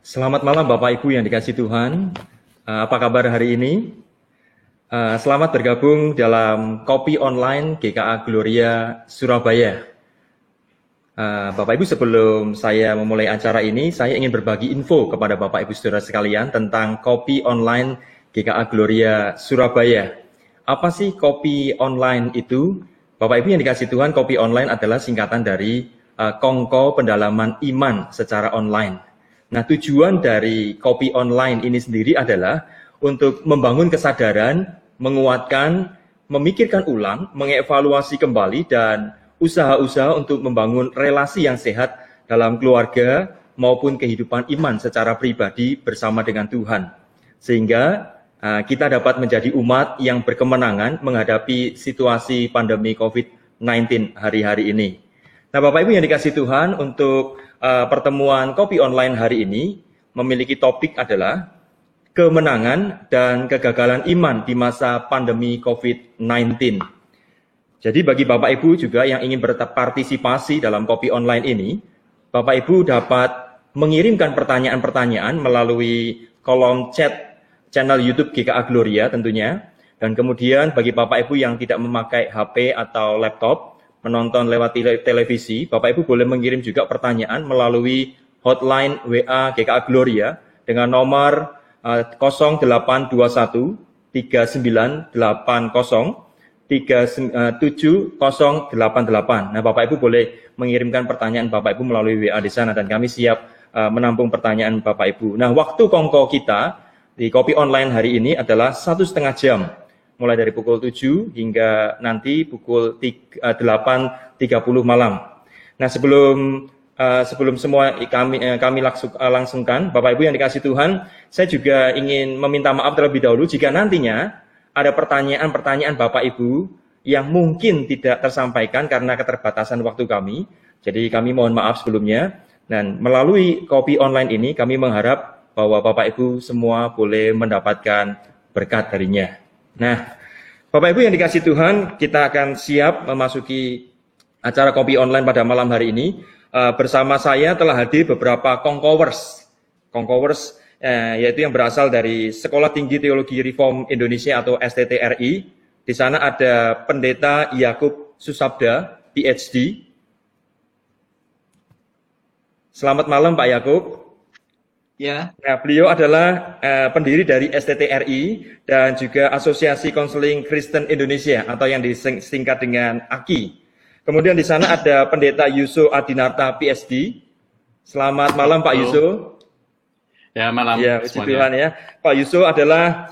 Selamat malam Bapak Ibu yang dikasihi Tuhan. Apa kabar hari ini? Selamat bergabung dalam Kopi Online GKA Gloria Surabaya. Bapak Ibu, sebelum saya memulai acara ini, saya ingin berbagi info kepada Bapak Ibu Saudara sekalian tentang Kopi Online GKA Gloria Surabaya. Apa sih Kopi Online itu? Bapak Ibu yang dikasihi Tuhan, Kopi Online adalah singkatan dari Kongko Pendalaman Iman secara online. Nah, tujuan dari Kopi Online ini sendiri adalah untuk membangun kesadaran, menguatkan, memikirkan ulang, mengevaluasi kembali, dan usaha-usaha untuk membangun relasi yang sehat dalam keluarga maupun kehidupan iman secara pribadi bersama dengan Tuhan. Sehingga kita dapat menjadi umat yang berkemenangan menghadapi situasi pandemi COVID-19 hari-hari ini. Nah, Bapak Ibu yang dikasihi Tuhan, untuk pertemuan Kopi Online hari ini memiliki topik adalah kemenangan dan kegagalan iman di masa pandemi COVID-19. Jadi bagi Bapak Ibu juga yang ingin berpartisipasi dalam Kopi Online ini, Bapak Ibu dapat mengirimkan pertanyaan-pertanyaan melalui kolom chat channel YouTube GKA Gloria tentunya. Dan kemudian bagi Bapak Ibu yang tidak memakai HP atau laptop, menonton lewat televisi, Bapak Ibu boleh mengirim juga pertanyaan melalui hotline WA GKA Gloria dengan nomor 0821 3980 37088. Nah, Bapak Ibu boleh mengirimkan pertanyaan Bapak Ibu melalui WA di sana dan kami siap menampung pertanyaan Bapak Ibu. Nah, waktu kongko kita di Kopi Online hari ini adalah 1,5 jam. Mulai dari pukul 7 hingga nanti pukul 8.30 malam. Nah, sebelum semua kami langsungkan, Bapak Ibu yang dikasihi Tuhan, saya juga ingin meminta maaf terlebih dahulu jika nantinya ada pertanyaan-pertanyaan Bapak Ibu yang mungkin tidak tersampaikan karena keterbatasan waktu kami. Jadi kami mohon maaf sebelumnya. Dan melalui Kopi Online ini kami mengharap bahwa Bapak Ibu semua boleh mendapatkan berkat darinya. Nah, Bapak Ibu yang dikasihi Tuhan, kita akan siap memasuki acara Kopi Online pada malam hari ini. Bersama saya telah hadir beberapa kongkowers, yaitu yang berasal dari Sekolah Tinggi Teologi Reform Indonesia atau STTRI. Di sana ada Pendeta Yakub Susabda, PhD. Selamat malam Pak Yakub. Ya. Nah, beliau adalah pendiri dari STTRI dan juga Asosiasi Konseling Kristen Indonesia atau yang disingkat dengan AKI. Kemudian di sana ada Pendeta Yuso Adinarta, PhD. Selamat malam Pak Yuso. Ya, malam. Ya, puji Tuhan ya. Pak Yuso adalah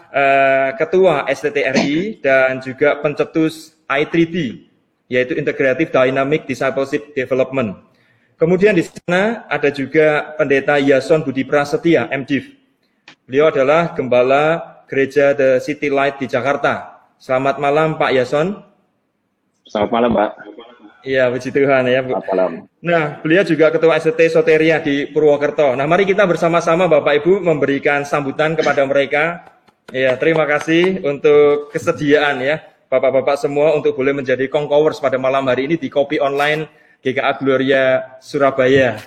Ketua STTRI dan juga pencetus I3D, yaitu Integrative Dynamic Discipleship Development. Kemudian di sana ada juga Pendeta Yason Budi Prasetya, MDiv. Beliau adalah Gembala Gereja The City Light di Jakarta. Selamat malam Pak Yason. Selamat malam Pak. Iya, puji Tuhan ya. Selamat malam. Nah, beliau juga Ketua STT Soteria di Purwokerto. Nah, mari kita bersama-sama Bapak Ibu memberikan sambutan kepada mereka. Ya, terima kasih untuk kesediaan ya Bapak-bapak semua untuk boleh menjadi kongkowers pada malam hari ini di Kopi Online GKA Gloria Surabaya.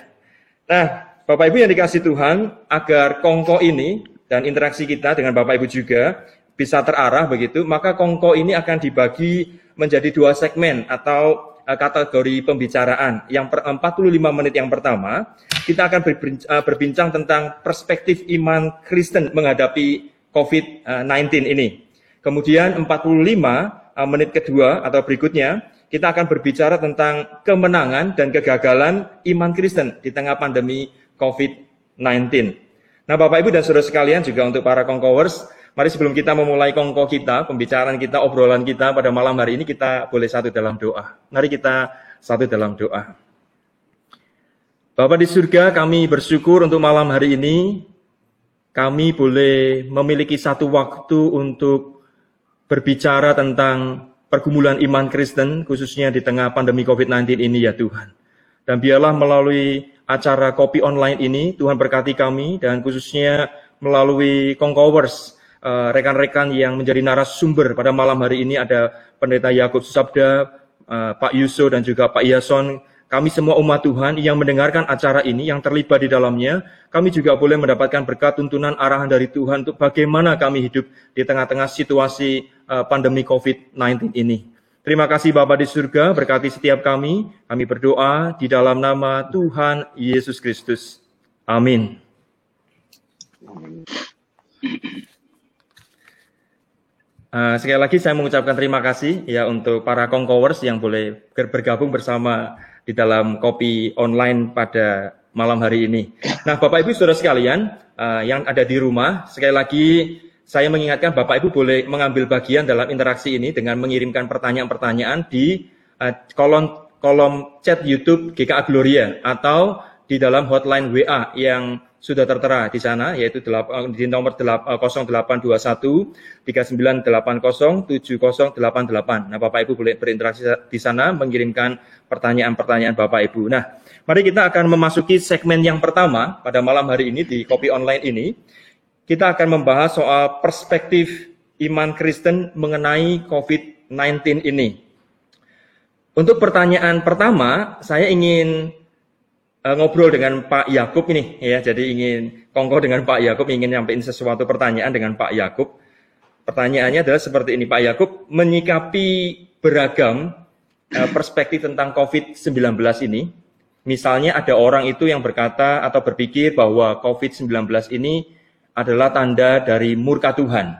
Nah, Bapak Ibu yang dikasihi Tuhan, agar kongko ini dan interaksi kita dengan Bapak Ibu juga bisa terarah begitu, maka kongko ini akan dibagi menjadi 2 segmen atau kategori pembicaraan. Yang 45 menit yang pertama, kita akan berbincang tentang perspektif iman Kristen menghadapi COVID-19 ini. Kemudian 45 menit kedua atau berikutnya, kita akan berbicara tentang kemenangan dan kegagalan iman Kristen di tengah pandemi COVID-19. Nah, Bapak Ibu dan Saudara sekalian, juga untuk para kongkowers, mari sebelum kita memulai kongko kita, pembicaraan kita, obrolan kita pada malam hari ini, kita boleh satu dalam doa. Mari kita satu dalam doa. Bapa di surga, kami bersyukur untuk malam hari ini, kami boleh memiliki satu waktu untuk berbicara tentang pergumulan iman Kristen, khususnya di tengah pandemi COVID-19 ini ya Tuhan. Dan biarlah melalui acara Kopi Online ini, Tuhan berkati kami, dan khususnya melalui kongkowers, rekan-rekan yang menjadi narasumber pada malam hari ini, ada Pendeta Yakub Susabda, Pak Yuso, dan juga Pak Yason. kami semua umat Tuhan yang mendengarkan acara ini, yang terlibat di dalamnya, kami juga boleh mendapatkan berkat tuntunan arahan dari Tuhan untuk bagaimana kami hidup di tengah-tengah situasi pandemi COVID-19 ini. Terima kasih Bapa di surga, berkati setiap kami berdoa di dalam nama Tuhan Yesus Kristus. Amin. Sekali lagi saya mengucapkan terima kasih ya untuk para Kongkowers yang boleh bergabung bersama di dalam kopi online pada malam hari ini. Nah, Bapak Ibu Saudara sekalian yang ada di rumah, sekali lagi saya mengingatkan Bapak Ibu boleh mengambil bagian dalam interaksi ini dengan mengirimkan pertanyaan-pertanyaan di kolom chat YouTube GKA Gloria atau di dalam hotline WA yang sudah tertera di sana, yaitu di nomor 0821 3980 7088. Nah, Bapak Ibu boleh berinteraksi di sana, mengirimkan pertanyaan-pertanyaan Bapak Ibu. Nah, mari kita akan memasuki segmen yang pertama pada malam hari ini di Kopi Online ini. Kita akan membahas soal perspektif iman Kristen mengenai COVID-19 ini. Untuk pertanyaan pertama, saya ingin ngobrol dengan Pak Yakub ini ya, jadi ingin kongko dengan Pak Yakub, ingin nyampein sesuatu pertanyaan dengan Pak Yakub. Pertanyaannya adalah seperti ini, Pak Yakub, menyikapi beragam perspektif tentang COVID-19 ini, misalnya ada orang itu yang berkata atau berpikir bahwa COVID-19 ini adalah tanda dari murka Tuhan.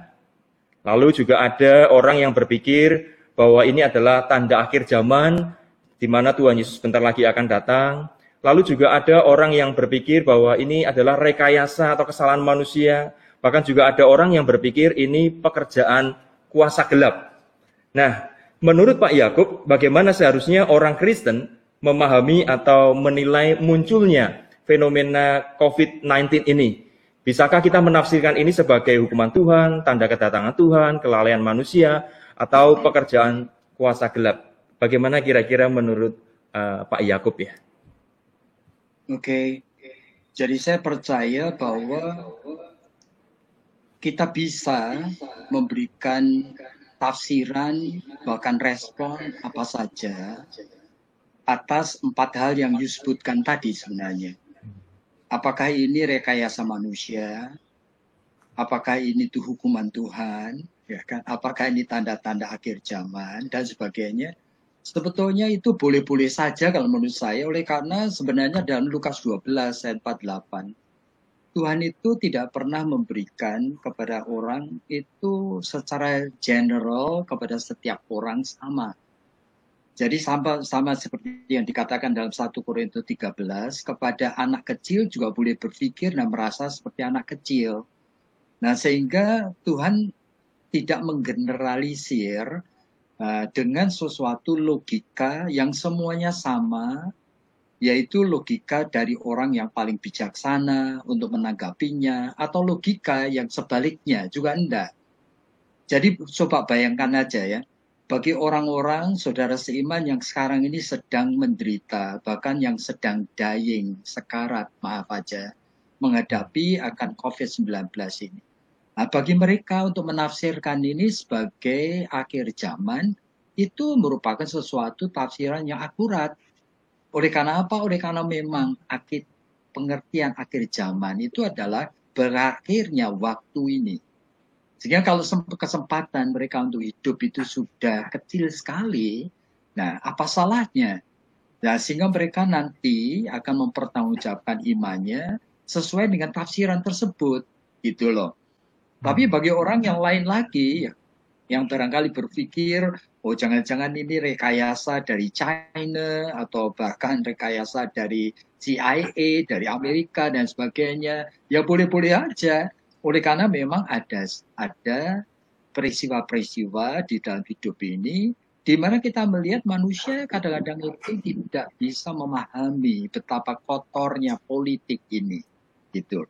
Lalu juga ada orang yang berpikir bahwa ini adalah tanda akhir zaman, di mana Tuhan Yesus bentar lagi akan datang. Lalu juga ada orang yang berpikir bahwa ini adalah rekayasa atau kesalahan manusia. Bahkan juga ada orang yang berpikir ini pekerjaan kuasa gelap. Nah, menurut Pak Yakub, bagaimana seharusnya orang Kristen memahami atau menilai munculnya fenomena COVID-19 ini? Bisakah kita menafsirkan ini sebagai hukuman Tuhan, tanda kedatangan Tuhan, kelalaian manusia, atau pekerjaan kuasa gelap? Bagaimana kira-kira menurut Pak Yakub ya? Oke, jadi saya percaya bahwa kita bisa memberikan tafsiran, bahkan respon apa saja atas 4 hal yang disebutkan tadi sebenarnya. Apakah ini rekayasa manusia? Apakah ini tuh hukuman Tuhan? Ya kan? Apakah ini tanda-tanda akhir zaman dan sebagainya? Sebetulnya itu boleh-boleh saja kalau menurut saya, oleh karena sebenarnya dalam Lukas 12 ayat 48, Tuhan itu tidak pernah memberikan kepada orang itu secara general kepada setiap orang sama. Jadi sama seperti yang dikatakan dalam 1 Korintus 13, kepada anak kecil juga boleh berpikir dan merasa seperti anak kecil. Nah, sehingga Tuhan tidak menggeneralisir dengan sesuatu logika yang semuanya sama, yaitu logika dari orang yang paling bijaksana untuk menanggapinya, atau logika yang sebaliknya juga enggak. Jadi coba bayangkan aja ya, bagi orang-orang saudara seiman yang sekarang ini sedang menderita, bahkan yang sedang dying, sekarat, maaf aja, menghadapi akan COVID-19 ini. Nah, bagi mereka untuk menafsirkan ini sebagai akhir zaman, itu merupakan sesuatu tafsiran yang akurat. Oleh karena apa? Oleh karena memang pengertian akhir zaman itu adalah berakhirnya waktu ini. Sehingga kalau kesempatan mereka untuk hidup itu sudah kecil sekali, nah apa salahnya? Nah, sehingga mereka nanti akan mempertanggungjawabkan imannya sesuai dengan tafsiran tersebut, gitu loh. Tapi bagi orang yang lain lagi, yang barangkali berpikir, oh jangan-jangan ini rekayasa dari China, atau bahkan rekayasa dari CIA, dari Amerika, dan sebagainya, ya boleh-boleh aja. Oleh karena memang ada peristiwa-peristiwa di dalam hidup ini, di mana kita melihat manusia kadang-kadang itu tidak bisa memahami betapa kotornya politik ini, gitu.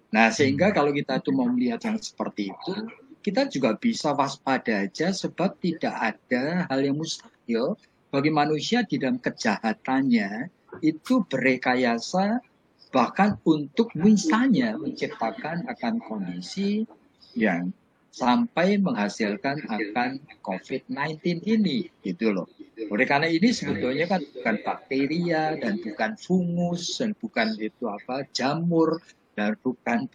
Nah, sehingga kalau kita itu mau melihat yang seperti itu, kita juga bisa waspada aja, sebab tidak ada hal yang mustahil bagi manusia di dalam kejahatannya itu berekayasa, bahkan untuk misalnya menciptakan akan kondisi yang sampai menghasilkan akan COVID-19 ini, gitu loh. Oleh karena ini sebetulnya kan bukan bakteria dan bukan fungus dan bukan itu apa jamur dan bukan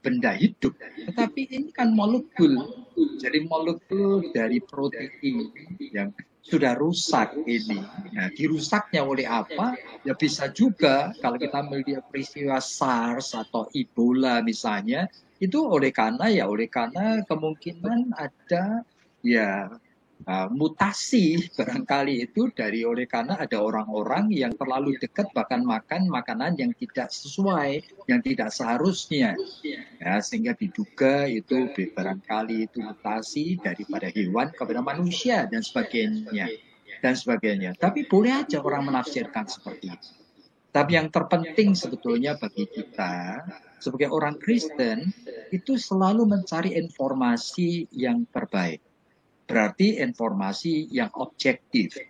benda hidup, tetapi ini kan molekul. Jadi molekul dari protein yang sudah rusak ini. Nah, dirusaknya oleh apa? Ya bisa juga kalau kita melihat peristiwa SARS atau Ebola misalnya, itu oleh karena kemungkinan ada ya mutasi barangkali itu oleh karena ada orang-orang yang terlalu dekat bahkan makan makanan yang tidak sesuai, yang tidak seharusnya. Ya, sehingga diduga itu barangkali itu mutasi daripada hewan kepada manusia dan sebagainya. Tapi boleh aja orang menafsirkan seperti itu. Tapi yang terpenting sebetulnya bagi kita sebagai orang Kristen itu selalu mencari informasi yang terbaik. Berarti informasi yang objektif.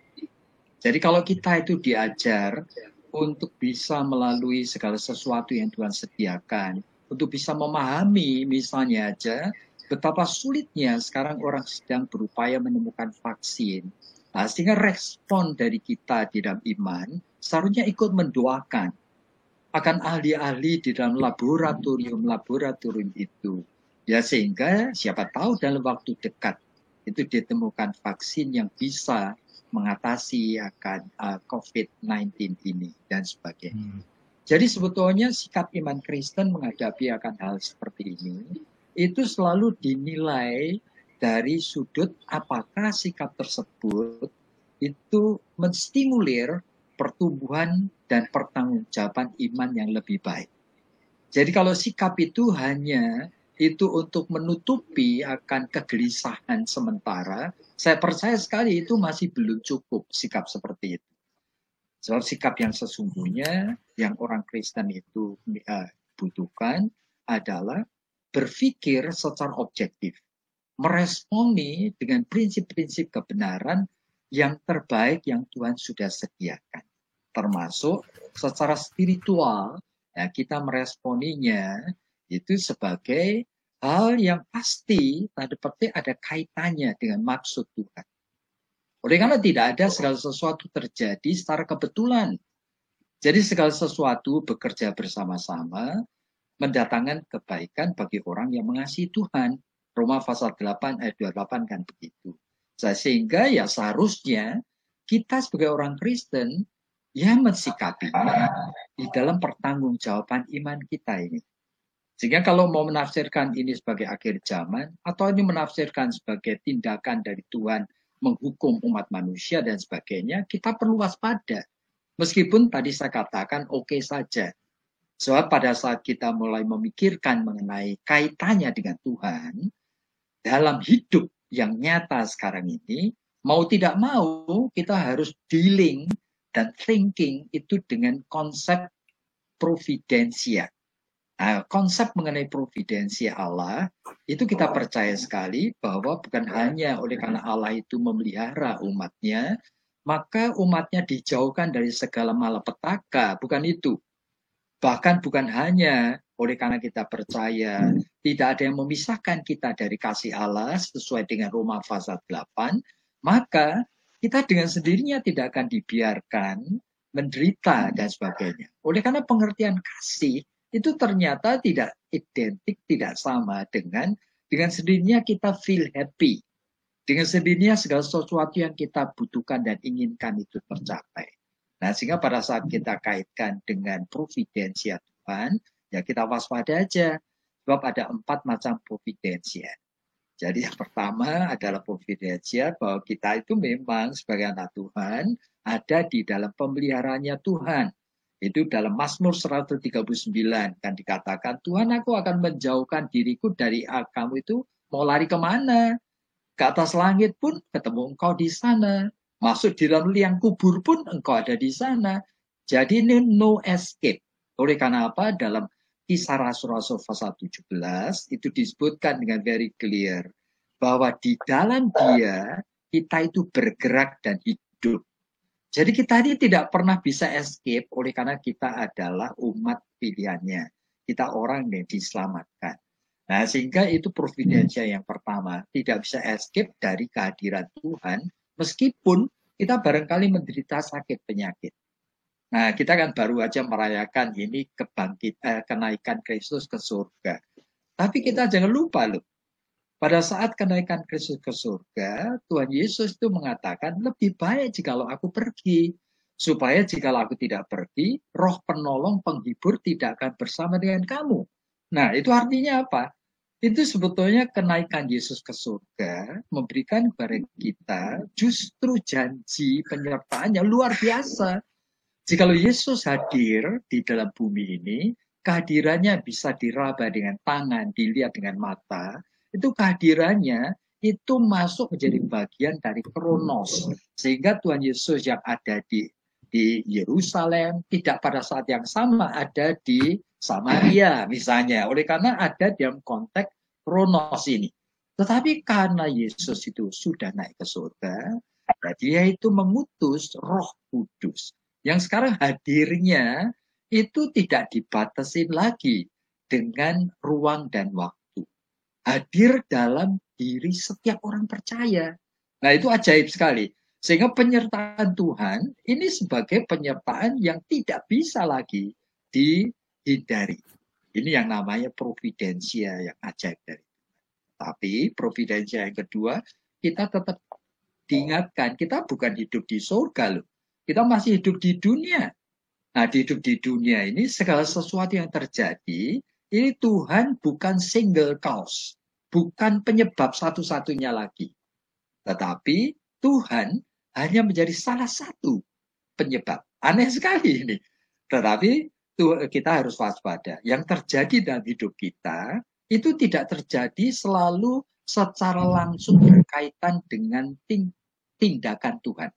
Jadi kalau kita itu diajar untuk bisa melalui segala sesuatu yang Tuhan sediakan, untuk bisa memahami misalnya aja betapa sulitnya sekarang orang sedang berupaya menemukan vaksin. Nah, sehingga respon dari kita di dalam iman seharusnya ikut mendoakan akan ahli-ahli di dalam laboratorium itu. Ya sehingga siapa tahu dalam waktu dekat itu ditemukan vaksin yang bisa mengatasi akan COVID-19 ini dan sebagainya. Jadi sebetulnya sikap iman Kristen menghadapi akan hal seperti ini itu selalu dinilai dari sudut apakah sikap tersebut itu menstimulir pertumbuhan dan pertanggungjawaban iman yang lebih baik. Jadi kalau sikap itu hanya itu untuk menutupi akan kegelisahan sementara, saya percaya sekali itu masih belum cukup sikap seperti itu. Sebab sikap yang sesungguhnya yang orang Kristen itu butuhkan adalah berpikir secara objektif, meresponi dengan prinsip-prinsip kebenaran yang terbaik yang Tuhan sudah sediakan. Termasuk secara spiritual, ya, kita meresponinya itu sebagai hal yang pasti, tanda petik ada kaitannya dengan maksud Tuhan. Oleh karena tidak ada segala sesuatu terjadi secara kebetulan. Jadi segala sesuatu bekerja bersama-sama, mendatangkan kebaikan bagi orang yang mengasihi Tuhan. Roma pasal 8 ayat 28 kan begitu. Sehingga ya seharusnya kita sebagai orang Kristen ya mensikapinya di dalam pertanggungjawaban iman kita ini. Sehingga kalau mau menafsirkan ini sebagai akhir zaman, atau ini menafsirkan sebagai tindakan dari Tuhan menghukum umat manusia dan sebagainya, kita perlu waspada. Meskipun tadi saya katakan oke saja. Sebab pada saat kita mulai memikirkan mengenai kaitannya dengan Tuhan, dalam hidup yang nyata sekarang ini, mau tidak mau kita harus dealing dan thinking itu dengan konsep providensia. Nah, konsep mengenai providensia Allah itu kita percaya sekali bahwa bukan hanya oleh karena Allah itu memelihara umatnya, maka umatnya dijauhkan dari segala malapetaka, bukan itu. Bahkan bukan hanya oleh karena kita percaya tidak ada yang memisahkan kita dari kasih Allah sesuai dengan Roma pasal 8, maka kita dengan sendirinya tidak akan dibiarkan menderita dan sebagainya. Oleh karena pengertian kasih itu ternyata tidak identik, tidak sama dengan sendirinya kita feel happy. Dengan sendirinya segala sesuatu yang kita butuhkan dan inginkan itu tercapai. Nah, sehingga pada saat kita kaitkan dengan providensia Tuhan, ya kita waspada aja. Sebab ada 4 macam providensia. Jadi yang pertama adalah providensia bahwa kita itu memang sebagai anak Tuhan ada di dalam pemeliharaannya Tuhan. Itu dalam Mazmur 139 kan dikatakan, Tuhan aku akan menjauhkan diriku dari kamu itu mau lari kemana? Ke atas langit pun ketemu engkau di sana. Masuk di dalam liang kubur pun engkau ada di sana. Jadi ini no escape. Oleh karena apa? Dalam Kisah Rasul-Rasul pasal 17 itu disebutkan dengan very clear bahwa di dalam Dia kita itu bergerak dan hidup. Jadi kita ini tidak pernah bisa escape oleh karena kita adalah umat pilihannya. Kita orang yang diselamatkan. Nah, sehingga itu providensia yang pertama. Tidak bisa escape dari kehadiran Tuhan, meskipun kita barangkali menderita sakit penyakit. Nah, kita kan baru aja merayakan ini kenaikan Kristus ke surga. Tapi kita jangan lupa loh, pada saat kenaikan Kristus ke surga, Tuhan Yesus itu mengatakan, lebih baik jikalau aku pergi. Supaya jikalau aku tidak pergi, roh penolong penghibur tidak akan bersama dengan kamu. Nah, itu artinya apa? Itu sebetulnya kenaikan Yesus ke surga memberikan kepada kita justru janji penyertaan yang luar biasa. Jikalau Yesus hadir di dalam bumi ini, kehadirannya bisa diraba dengan tangan, dilihat dengan mata, itu kehadirannya itu masuk menjadi bagian dari kronos. Sehingga Tuhan Yesus yang ada di Yerusalem tidak pada saat yang sama ada di Samaria misalnya. Oleh karena ada dalam konteks kronos ini. Tetapi karena Yesus itu sudah naik ke surga, dia itu mengutus Roh Kudus. Yang sekarang hadirnya itu tidak dibatasin lagi dengan ruang dan waktu. Hadir dalam diri setiap orang percaya. Nah, itu ajaib sekali. Sehingga penyertaan Tuhan ini sebagai penyertaan yang tidak bisa lagi dihindari. Ini yang namanya providensia yang ajaib dari Tuhan. Tapi providensia yang kedua, kita tetap diingatkan, kita bukan hidup di surga loh. Kita masih hidup di dunia. Nah, hidup di dunia ini segala sesuatu yang terjadi, ini Tuhan bukan single cause, bukan penyebab satu-satunya lagi. Tetapi Tuhan hanya menjadi salah satu penyebab. Aneh sekali ini. Tetapi kita harus waspada. Yang terjadi dalam hidup kita, itu tidak terjadi selalu secara langsung berkaitan dengan tindakan Tuhan.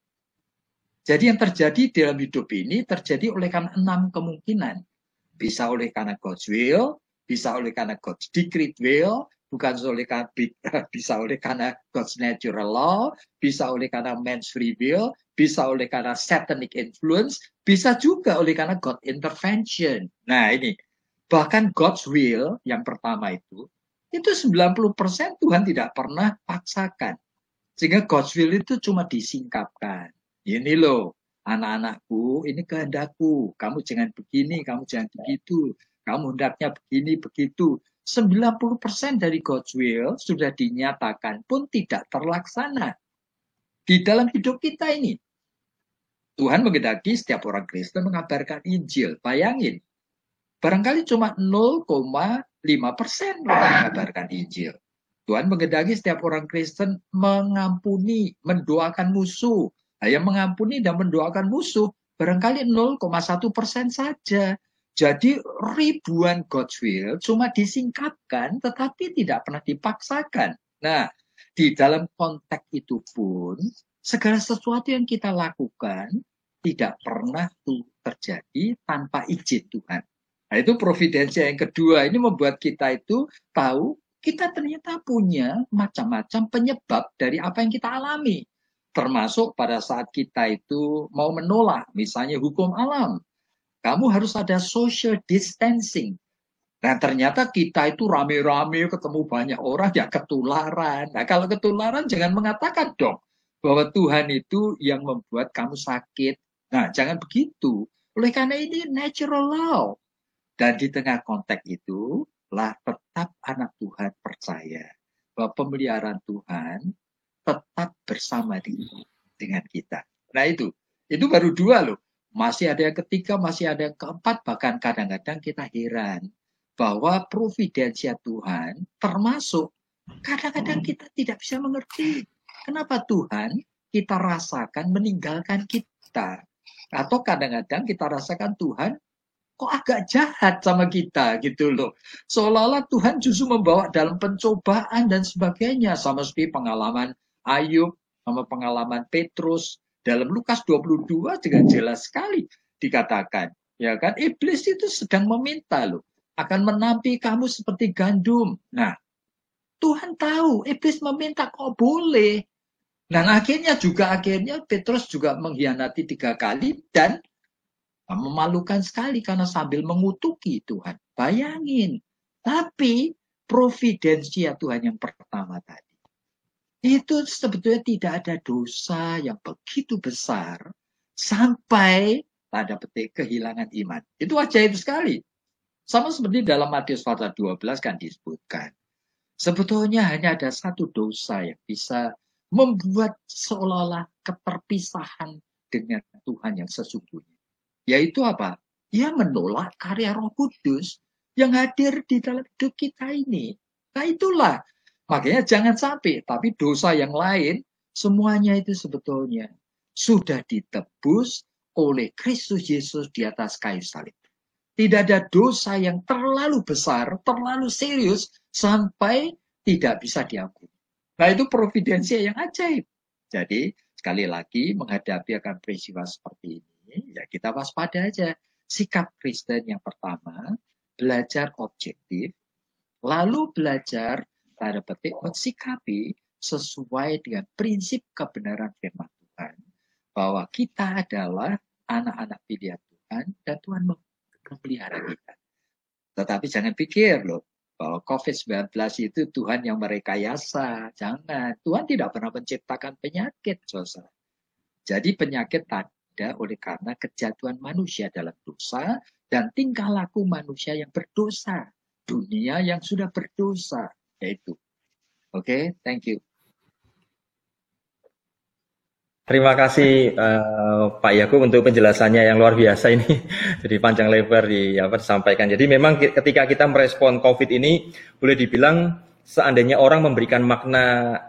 Jadi yang terjadi dalam hidup ini terjadi oleh karena 6 kemungkinan. Bisa oleh karena God's will, bisa oleh karena God's decreed will, bisa oleh karena God's natural law, bisa oleh karena man's free will, bisa oleh karena satanic influence, bisa juga oleh karena God intervention. Nah ini, bahkan God's will yang pertama itu 90% Tuhan tidak pernah paksakan. Sehingga God's will itu cuma disingkapkan. Ini loh, anak-anakku, ini kehendakku. Kamu jangan begini, kamu jangan begitu. Kamu hendaknya begini, begitu. 90% dari God's will sudah dinyatakan pun tidak terlaksana. Di dalam hidup kita ini. Tuhan menghendaki setiap orang Kristen mengabarkan Injil. Bayangin. Barangkali cuma 0,5% mengabarkan Injil. Tuhan menghendaki setiap orang Kristen mengampuni, mendoakan musuh. Yang mengampuni dan mendoakan musuh barangkali 0,1% saja. Jadi ribuan God's will cuma disingkapkan tetapi tidak pernah dipaksakan. Nah, di dalam konteks itu pun segala sesuatu yang kita lakukan tidak pernah terjadi tanpa izin Tuhan. Nah, itu providensia yang kedua. Ini membuat kita itu tahu kita ternyata punya macam-macam penyebab dari apa yang kita alami. Termasuk pada saat kita itu mau menolak, misalnya hukum alam. Kamu harus ada social distancing. Nah, ternyata kita itu rame-rame ketemu banyak orang, ya ketularan. Nah, kalau ketularan jangan mengatakan dong bahwa Tuhan itu yang membuat kamu sakit. Nah, jangan begitu. Oleh karena ini natural law. Dan di tengah konteks itu, lah tetap anak Tuhan percaya bahwa pemeliharaan Tuhan tetap bersama dengan kita. Nah itu baru 2 loh. Masih ada yang ketiga, masih ada yang keempat, bahkan kadang-kadang kita heran bahwa providensia Tuhan termasuk kadang-kadang kita tidak bisa mengerti kenapa Tuhan kita rasakan meninggalkan kita. Atau kadang-kadang kita rasakan Tuhan kok agak jahat sama kita gitu loh. Seolah-olah Tuhan justru membawa dalam pencobaan dan sebagainya. Sama seperti pengalaman Ayub, sama pengalaman Petrus. Dalam Lukas 22 juga jelas sekali dikatakan. Ya kan, iblis itu sedang meminta loh. Akan menampi kamu seperti gandum. Nah, Tuhan tahu iblis meminta kok boleh. Nah, akhirnya Petrus juga mengkhianati 3 kali dan memalukan sekali karena sambil mengutuki Tuhan. Bayangin. Tapi providensia Tuhan yang pertama tadi, itu sebetulnya tidak ada dosa yang begitu besar sampai tanda petik kehilangan iman. Itu ajaib sekali. Sama seperti dalam Matius pasal 12 kan disebutkan. Sebetulnya hanya ada satu dosa yang bisa membuat seolah-olah keterpisahan dengan Tuhan yang sesungguhnya. Yaitu apa? Dia menolak karya Roh Kudus yang hadir di dalam hidup kita ini. Nah itulah. Makanya jangan sampai, tapi dosa yang lain, semuanya itu sebetulnya sudah ditebus oleh Kristus Yesus di atas kayu salib. Tidak ada dosa yang terlalu besar, terlalu serius, sampai tidak bisa diampuni. Nah itu providensia yang ajaib. Jadi sekali lagi menghadapi akan peristiwa seperti ini, ya kita waspada aja. Sikap Kristen yang pertama, belajar objektif, lalu belajar tanda petik mensikapi sesuai dengan prinsip kebenaran firman Tuhan, bahwa kita adalah anak-anak pilihan Tuhan dan Tuhan memelihara kita. Tetapi jangan pikir loh bahwa COVID-19 itu Tuhan yang merekayasa. Jangan. Tuhan tidak pernah menciptakan penyakit, saudara. Jadi penyakit ada oleh karena kejatuhan manusia dalam dosa dan tingkah laku manusia yang berdosa. Dunia yang sudah berdosa. Yaitu. Oke, thank you. Terima kasih Pak Yakub untuk penjelasannya yang luar biasa ini. Jadi panjang lebar disampaikan. Jadi memang ketika kita merespon COVID ini, boleh dibilang seandainya orang memberikan makna,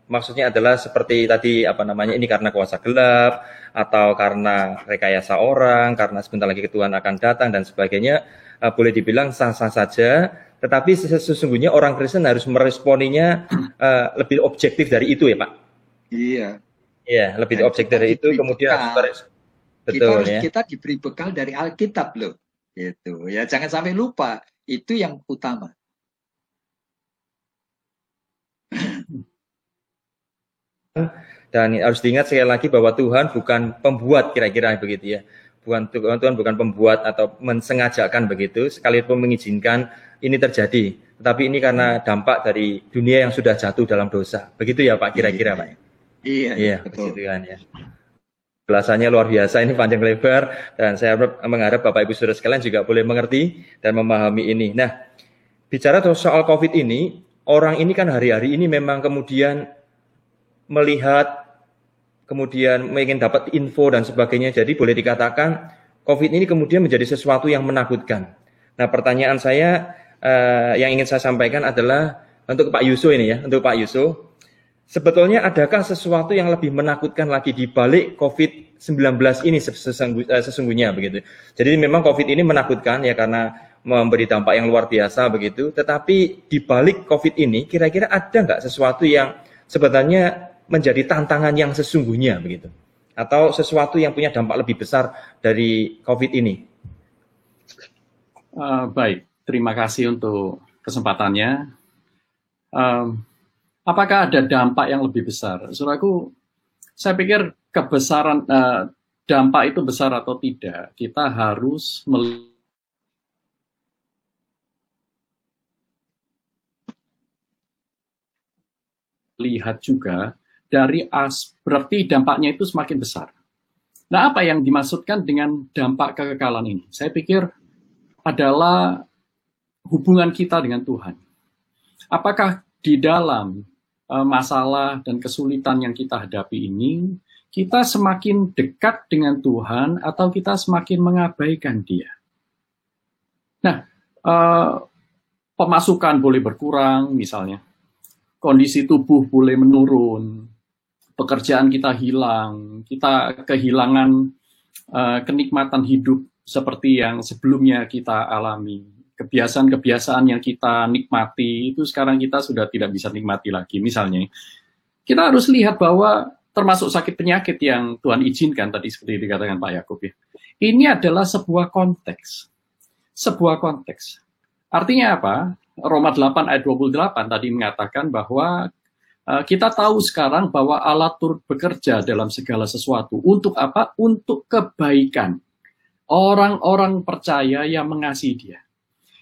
maksudnya adalah seperti tadi ini karena kuasa gelap, atau karena rekayasa orang, karena sebentar lagi Tuhan akan datang dan sebagainya, boleh dibilang sah-sah saja. Tetapi sesungguhnya orang Kristen harus meresponinya lebih objektif dari itu ya Pak? Iya. Iya, lebih objek dari itu, kemudian betul ya. Kita diberi bekal dari Alkitab loh, gitu ya. Jangan sampai lupa, itu yang utama. Dan harus diingat sekali lagi bahwa Tuhan bukan pembuat, kira-kira begitu ya. Tuhan bukan pembuat atau mensengajakan begitu, sekalipun mengizinkan ini terjadi. Tetapi ini karena dampak dari dunia yang sudah jatuh dalam dosa. Begitu ya Pak, kira-kira Pak. Iya, betul. Kan, ya. Belasannya luar biasa, ini panjang lebar, dan saya mengharap Bapak Ibu Saudara sekalian juga boleh mengerti dan memahami ini. Nah, bicara soal COVID ini, orang ini kan hari-hari ini memang kemudian melihat, kemudian ingin dapat info dan sebagainya, jadi boleh dikatakan COVID ini kemudian menjadi sesuatu yang menakutkan. Nah, pertanyaan saya yang ingin saya sampaikan adalah untuk Pak Yuso ini ya, untuk Pak Yuso. Sebetulnya adakah sesuatu yang lebih menakutkan lagi di balik COVID-19 ini sesungguhnya begitu. Jadi memang COVID ini menakutkan ya karena memberi dampak yang luar biasa begitu. Tetapi di balik COVID ini kira-kira ada nggak sesuatu yang sebenarnya menjadi tantangan yang sesungguhnya begitu? Atau sesuatu yang punya dampak lebih besar dari COVID ini? Baik, terima kasih untuk kesempatannya. Apakah ada dampak yang lebih besar? Saudaraku, saya pikir kebesaran dampak itu besar atau tidak, kita harus melihat juga dari berarti dampaknya itu semakin besar. Nah, apa yang dimaksudkan dengan dampak kekekalan ini? Saya pikir adalah hubungan kita dengan Tuhan. Apakah di dalam masalah dan kesulitan yang kita hadapi ini, kita semakin dekat dengan Tuhan atau kita semakin mengabaikan Dia? Nah, pemasukan boleh berkurang misalnya, kondisi tubuh boleh menurun, pekerjaan kita hilang, kita kehilangan kenikmatan hidup seperti yang sebelumnya kita alami. Kebiasaan-kebiasaan yang kita nikmati itu sekarang kita sudah tidak bisa nikmati lagi. Misalnya, kita harus lihat bahwa termasuk sakit penyakit yang Tuhan izinkan tadi seperti dikatakan Pak Yakub ya. Ini adalah sebuah konteks. Sebuah konteks. Artinya apa? Roma 8 ayat 28 tadi mengatakan bahwa kita tahu sekarang bahwa Allah turut bekerja dalam segala sesuatu. Untuk apa? Untuk kebaikan orang-orang percaya yang mengasihi Dia.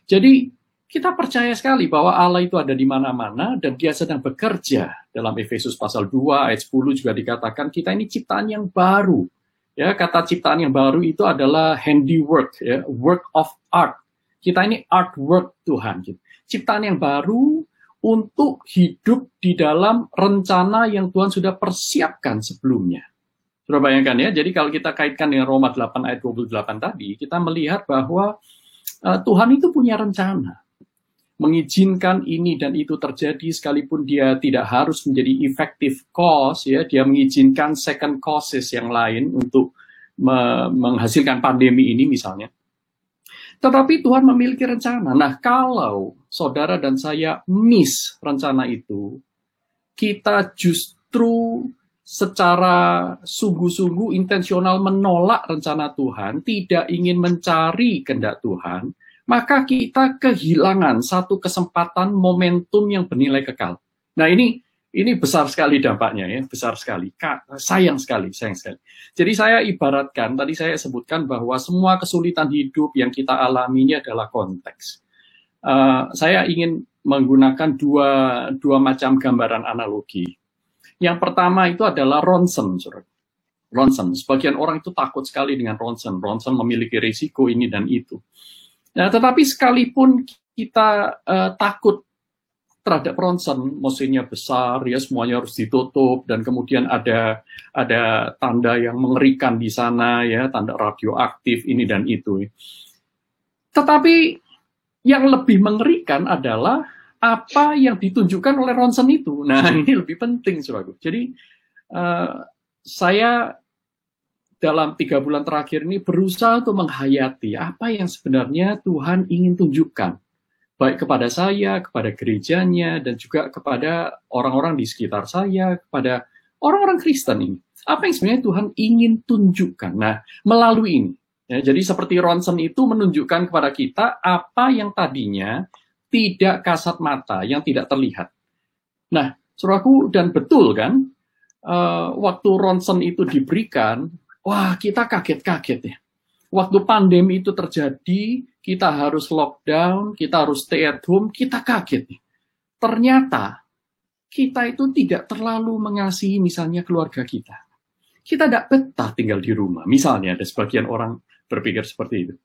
Jadi Kita percaya sekali bahwa Allah itu ada di mana-mana dan dia sedang bekerja. Dalam Efesus pasal 2 ayat 10 juga dikatakan kita ini ciptaan yang baru. Ya, kata ciptaan yang baru itu adalah handiwork, ya, work of art. Kita ini artwork Tuhan. Ciptaan yang baru untuk hidup di dalam rencana yang Tuhan sudah persiapkan sebelumnya. Sudah bayangkan ya, jadi kalau kita kaitkan dengan Roma 8 ayat 28 tadi, kita melihat bahwa Tuhan itu punya rencana. Mengizinkan ini dan itu terjadi sekalipun dia tidak harus menjadi effective cause, ya, dia mengizinkan second causes yang lain untuk menghasilkan pandemi ini misalnya. Tetapi Tuhan memiliki rencana. Nah, kalau saudara dan saya miss rencana itu, kita justru secara sungguh-sungguh intensional menolak rencana Tuhan, tidak ingin mencari kehendak Tuhan, maka kita kehilangan satu kesempatan momentum yang bernilai kekal. Nah, ini besar sekali dampaknya ya, besar sekali. Sayang sekali. Jadi saya ibaratkan, tadi saya sebutkan bahwa semua kesulitan hidup yang kita alami ini adalah konteks. Saya ingin menggunakan dua macam gambaran analogi. Yang pertama itu adalah ronsen. Ronsen, sebagian orang itu takut sekali dengan ronsen. Ronsen memiliki risiko ini dan itu. Nah, tetapi sekalipun kita takut terhadap ronsen, mesinnya besar, ya semuanya harus ditutup, dan kemudian ada tanda yang mengerikan di sana, ya tanda radioaktif ini dan itu. Tetapi yang lebih mengerikan adalah apa yang ditunjukkan oleh ronsen itu. Nah, ini lebih penting, saudaraku. Jadi saya dalam 3 bulan terakhir ini berusaha untuk menghayati apa yang sebenarnya Tuhan ingin tunjukkan. Baik kepada saya, kepada gerejanya, dan juga kepada orang-orang di sekitar saya, kepada orang-orang Kristen ini. Apa yang sebenarnya Tuhan ingin tunjukkan? Nah, melalui ini. Ya, jadi seperti ronsen itu menunjukkan kepada kita apa yang tadinya tidak kasat mata, yang tidak terlihat. Nah, saudaraku, dan betul kan, waktu ronsen itu diberikan, wah, kita kaget-kaget ya. Waktu pandemi itu terjadi, kita harus lockdown, kita harus stay at home, kita kaget ya. Ternyata, kita itu tidak terlalu mengasihi misalnya keluarga kita. Kita tidak betah tinggal di rumah. Misalnya, ada sebagian orang berpikir seperti itu.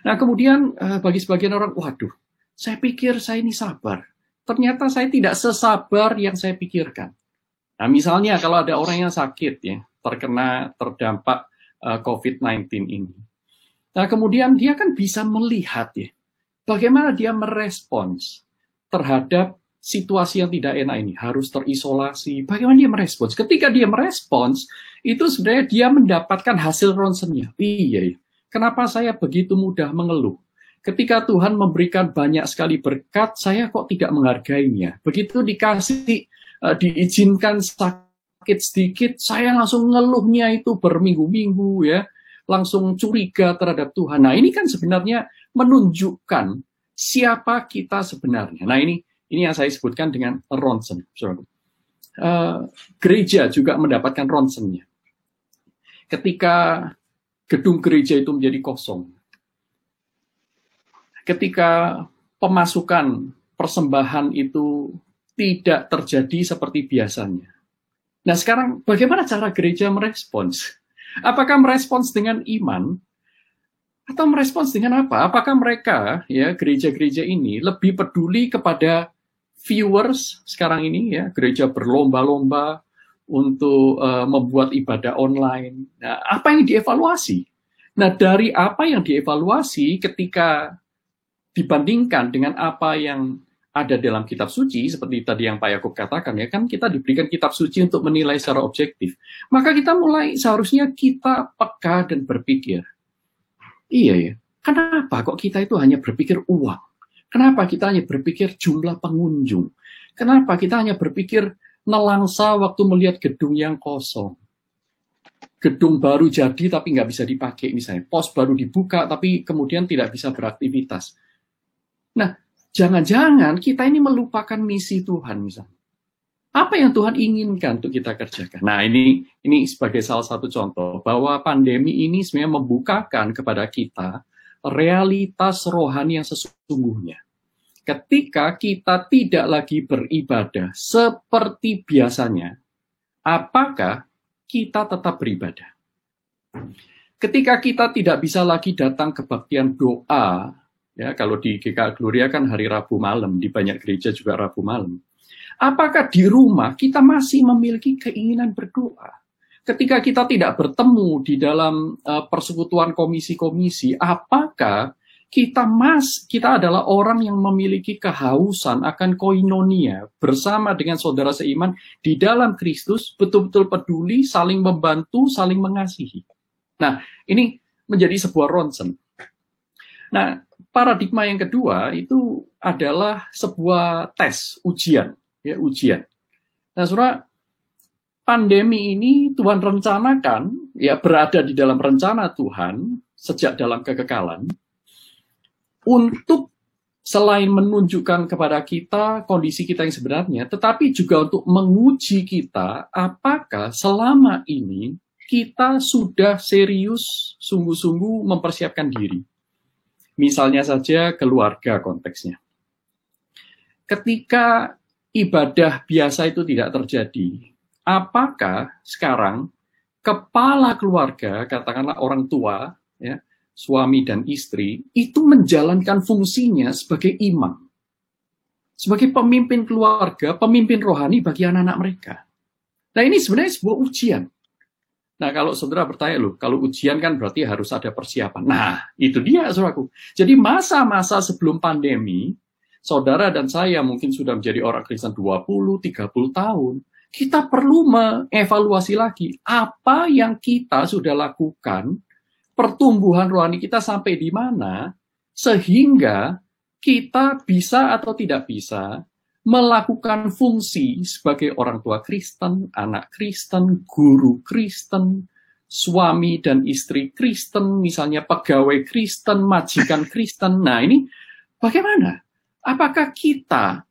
Nah, kemudian bagi sebagian orang, waduh, saya pikir saya ini sabar. Ternyata saya tidak sesabar yang saya pikirkan. Nah, misalnya kalau ada orang yang sakit ya, terdampak COVID-19 ini. Nah, kemudian dia kan bisa melihat ya, bagaimana dia merespons terhadap situasi yang tidak enak ini, harus terisolasi. Bagaimana dia merespons? Ketika dia merespons, itu sebenarnya dia mendapatkan hasil ronsennya. Iya, kenapa saya begitu mudah mengeluh? Ketika Tuhan memberikan banyak sekali berkat, saya kok tidak menghargainya. Begitu diizinkan sakit sedikit, saya langsung ngeluhnya itu berminggu-minggu ya, langsung curiga terhadap Tuhan. Nah, ini kan sebenarnya menunjukkan siapa kita sebenarnya. Nah, ini yang saya sebutkan dengan ronsen. Gereja juga mendapatkan ronsennya. Ketika gedung gereja itu menjadi kosong, ketika pemasukan persembahan itu tidak terjadi seperti biasanya. Nah, sekarang bagaimana cara gereja merespons? Apakah merespons dengan iman atau merespons dengan apa? Apakah mereka, ya, gereja-gereja ini lebih peduli kepada viewers sekarang ini, ya, gereja berlomba-lomba untuk membuat ibadah online. Nah, apa yang dievaluasi? Nah, dari apa yang dievaluasi ketika dibandingkan dengan apa yang ada dalam kitab suci, seperti tadi yang Pak Yakub katakan, ya kan kita diberikan kitab suci untuk menilai secara objektif. Maka kita seharusnya kita peka dan berpikir, iya ya, kenapa kok kita itu hanya berpikir uang? Kenapa kita hanya berpikir jumlah pengunjung? Kenapa kita hanya berpikir nelangsa waktu melihat gedung yang kosong? Gedung baru jadi tapi nggak bisa dipakai misalnya. Pos baru dibuka tapi kemudian tidak bisa beraktivitas. Nah, jangan-jangan kita ini melupakan misi Tuhan misalnya. Apa yang Tuhan inginkan untuk kita kerjakan? Nah, ini sebagai salah satu contoh bahwa pandemi ini sebenarnya membukakan kepada kita realitas rohani yang sesungguhnya. ketika kita tidak lagi beribadah seperti biasanya, apakah kita tetap beribadah? Ketika kita tidak bisa lagi datang kebaktian doa, ya kalau di GKA Gloria kan hari Rabu malam, di banyak gereja juga Rabu malam. Apakah di rumah kita masih memiliki keinginan berdoa? Ketika kita tidak bertemu di dalam persekutuan komisi-komisi, apakah kita adalah orang yang memiliki kehausan akan koinonia bersama dengan saudara seiman di dalam Kristus, betul-betul peduli, saling membantu, saling mengasihi. Nah, ini menjadi sebuah ronsen. Nah, paradigma yang kedua itu adalah sebuah tes, ujian. Ya, ujian. Nah, saudara, pandemi ini Tuhan rencanakan, ya berada di dalam rencana Tuhan sejak dalam kekekalan, untuk selain menunjukkan kepada kita kondisi kita yang sebenarnya, tetapi juga untuk menguji kita apakah selama ini kita sudah serius, sungguh-sungguh mempersiapkan diri. Misalnya saja keluarga konteksnya. Ketika ibadah biasa itu tidak terjadi, apakah sekarang kepala keluarga, katakanlah orang tua, ya, suami dan istri, itu menjalankan fungsinya sebagai imam, sebagai pemimpin keluarga, pemimpin rohani bagi anak-anak mereka. Nah, ini sebenarnya sebuah ujian. Nah, kalau saudara bertanya, loh, kalau ujian kan berarti harus ada persiapan. Nah, itu dia, saudaraku. Jadi masa-masa sebelum pandemi, saudara dan saya mungkin sudah menjadi orang Kristen 20-30 tahun, kita perlu mengevaluasi lagi apa yang kita sudah lakukan, pertumbuhan rohani kita sampai di mana, sehingga kita bisa atau tidak bisa melakukan fungsi sebagai orang tua Kristen, anak Kristen, guru Kristen, suami dan istri Kristen, misalnya pegawai Kristen, majikan Kristen. Nah, ini bagaimana? Apakah kita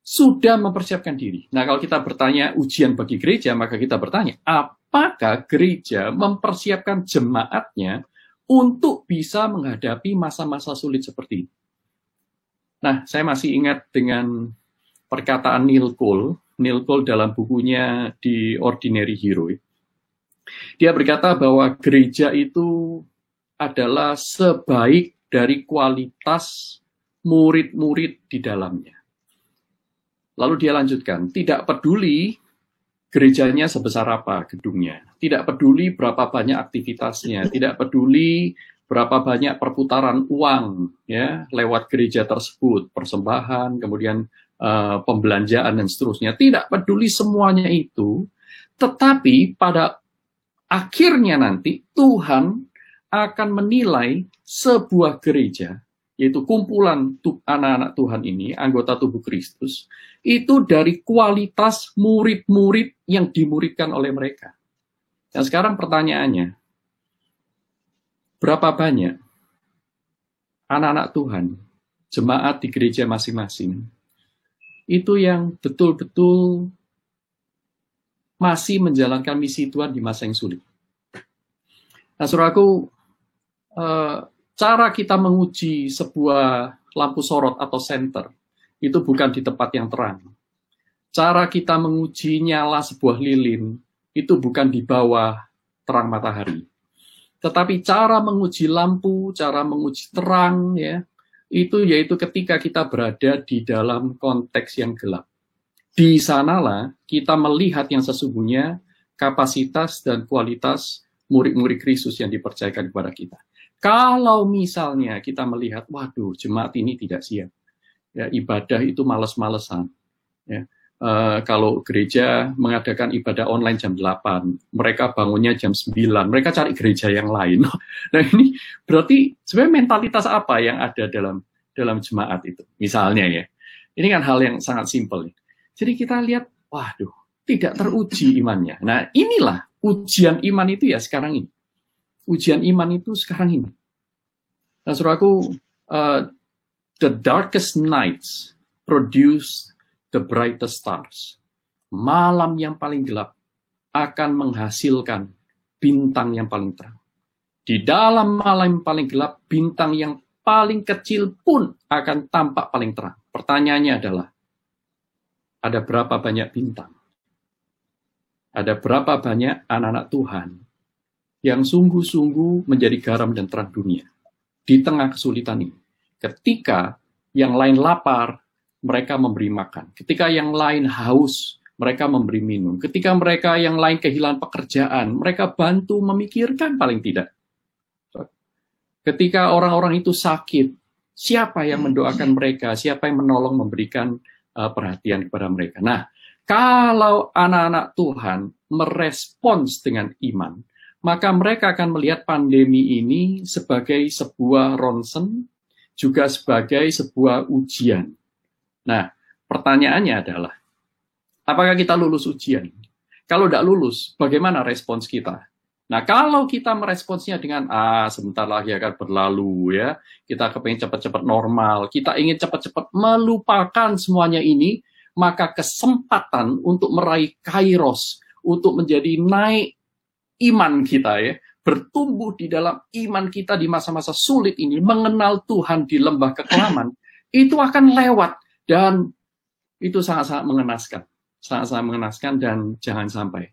sudah mempersiapkan diri? Nah, kalau kita bertanya ujian bagi gereja, maka kita bertanya, apakah gereja mempersiapkan jemaatnya untuk bisa menghadapi masa-masa sulit seperti ini? Nah, saya masih ingat dengan perkataan Neil Cole dalam bukunya The Ordinary Hero. Dia berkata bahwa gereja itu adalah sebaik dari kualitas murid-murid di dalamnya. Lalu dia lanjutkan, tidak peduli gerejanya sebesar apa gedungnya, tidak peduli berapa banyak aktivitasnya, tidak peduli berapa banyak perputaran uang ya lewat gereja tersebut, persembahan, kemudian pembelanjaan dan seterusnya. Tidak peduli semuanya itu, tetapi pada akhirnya nanti Tuhan akan menilai sebuah gereja, yaitu kumpulan anak-anak Tuhan ini, anggota tubuh Kristus, itu dari kualitas murid-murid yang dimuridkan oleh mereka. Dan sekarang pertanyaannya, berapa banyak anak-anak Tuhan, jemaat di gereja masing-masing, itu yang betul-betul masih menjalankan misi Tuhan di masa yang sulit? Nah, saudaraku, cara kita menguji sebuah lampu sorot atau senter, itu bukan di tempat yang terang. Cara kita menguji nyala sebuah lilin, itu bukan di bawah terang matahari. Tetapi cara menguji lampu, cara menguji terang, ya, itu yaitu ketika kita berada di dalam konteks yang gelap. Di sanalah kita melihat yang sesungguhnya kapasitas dan kualitas murid-murid Kristus yang dipercayakan kepada kita. Kalau misalnya kita melihat, waduh, jemaat ini tidak siap, ya, ibadah itu males-malesan, ya. Kalau gereja mengadakan ibadah online jam 8, mereka bangunnya jam 9, mereka cari gereja yang lain. Nah, ini berarti sebenarnya mentalitas apa yang ada dalam jemaat itu? Misalnya ya, ini kan hal yang sangat simpel. Jadi kita lihat, waduh, tidak teruji imannya. Nah, inilah ujian iman itu ya sekarang ini. Ujian iman itu sekarang ini. Nah, saudaraku, the darkest nights produce the brightest stars. Malam yang paling gelap akan menghasilkan bintang yang paling terang. Di dalam malam yang paling gelap, bintang yang paling kecil pun akan tampak paling terang. Pertanyaannya adalah, ada berapa banyak bintang? Ada berapa banyak anak-anak Tuhan yang sungguh-sungguh menjadi garam dan terang dunia di tengah kesulitan ini? Ketika yang lain lapar, mereka memberi makan. Ketika yang lain haus, mereka memberi minum. Ketika mereka yang lain kehilangan pekerjaan, mereka bantu memikirkan paling tidak. Ketika orang-orang itu sakit, siapa yang mendoakan mereka? Siapa yang menolong memberikan perhatian kepada mereka? Nah, kalau anak-anak Tuhan merespons dengan iman, maka mereka akan melihat pandemi ini sebagai sebuah ronsen, juga sebagai sebuah ujian. Nah, pertanyaannya adalah, apakah kita lulus ujian? Kalau tidak lulus, bagaimana respons kita? Nah, kalau kita meresponsnya dengan, sebentar lagi akan berlalu, ya, kita kepengen cepat-cepat normal, kita ingin cepat-cepat melupakan semuanya ini, maka kesempatan untuk meraih kairos, untuk menjadi naik iman kita, ya, bertumbuh di dalam iman kita di masa-masa sulit ini, mengenal Tuhan di lembah kekelaman, itu akan lewat, dan itu sangat-sangat mengenaskan. Sangat-sangat mengenaskan, dan jangan sampai.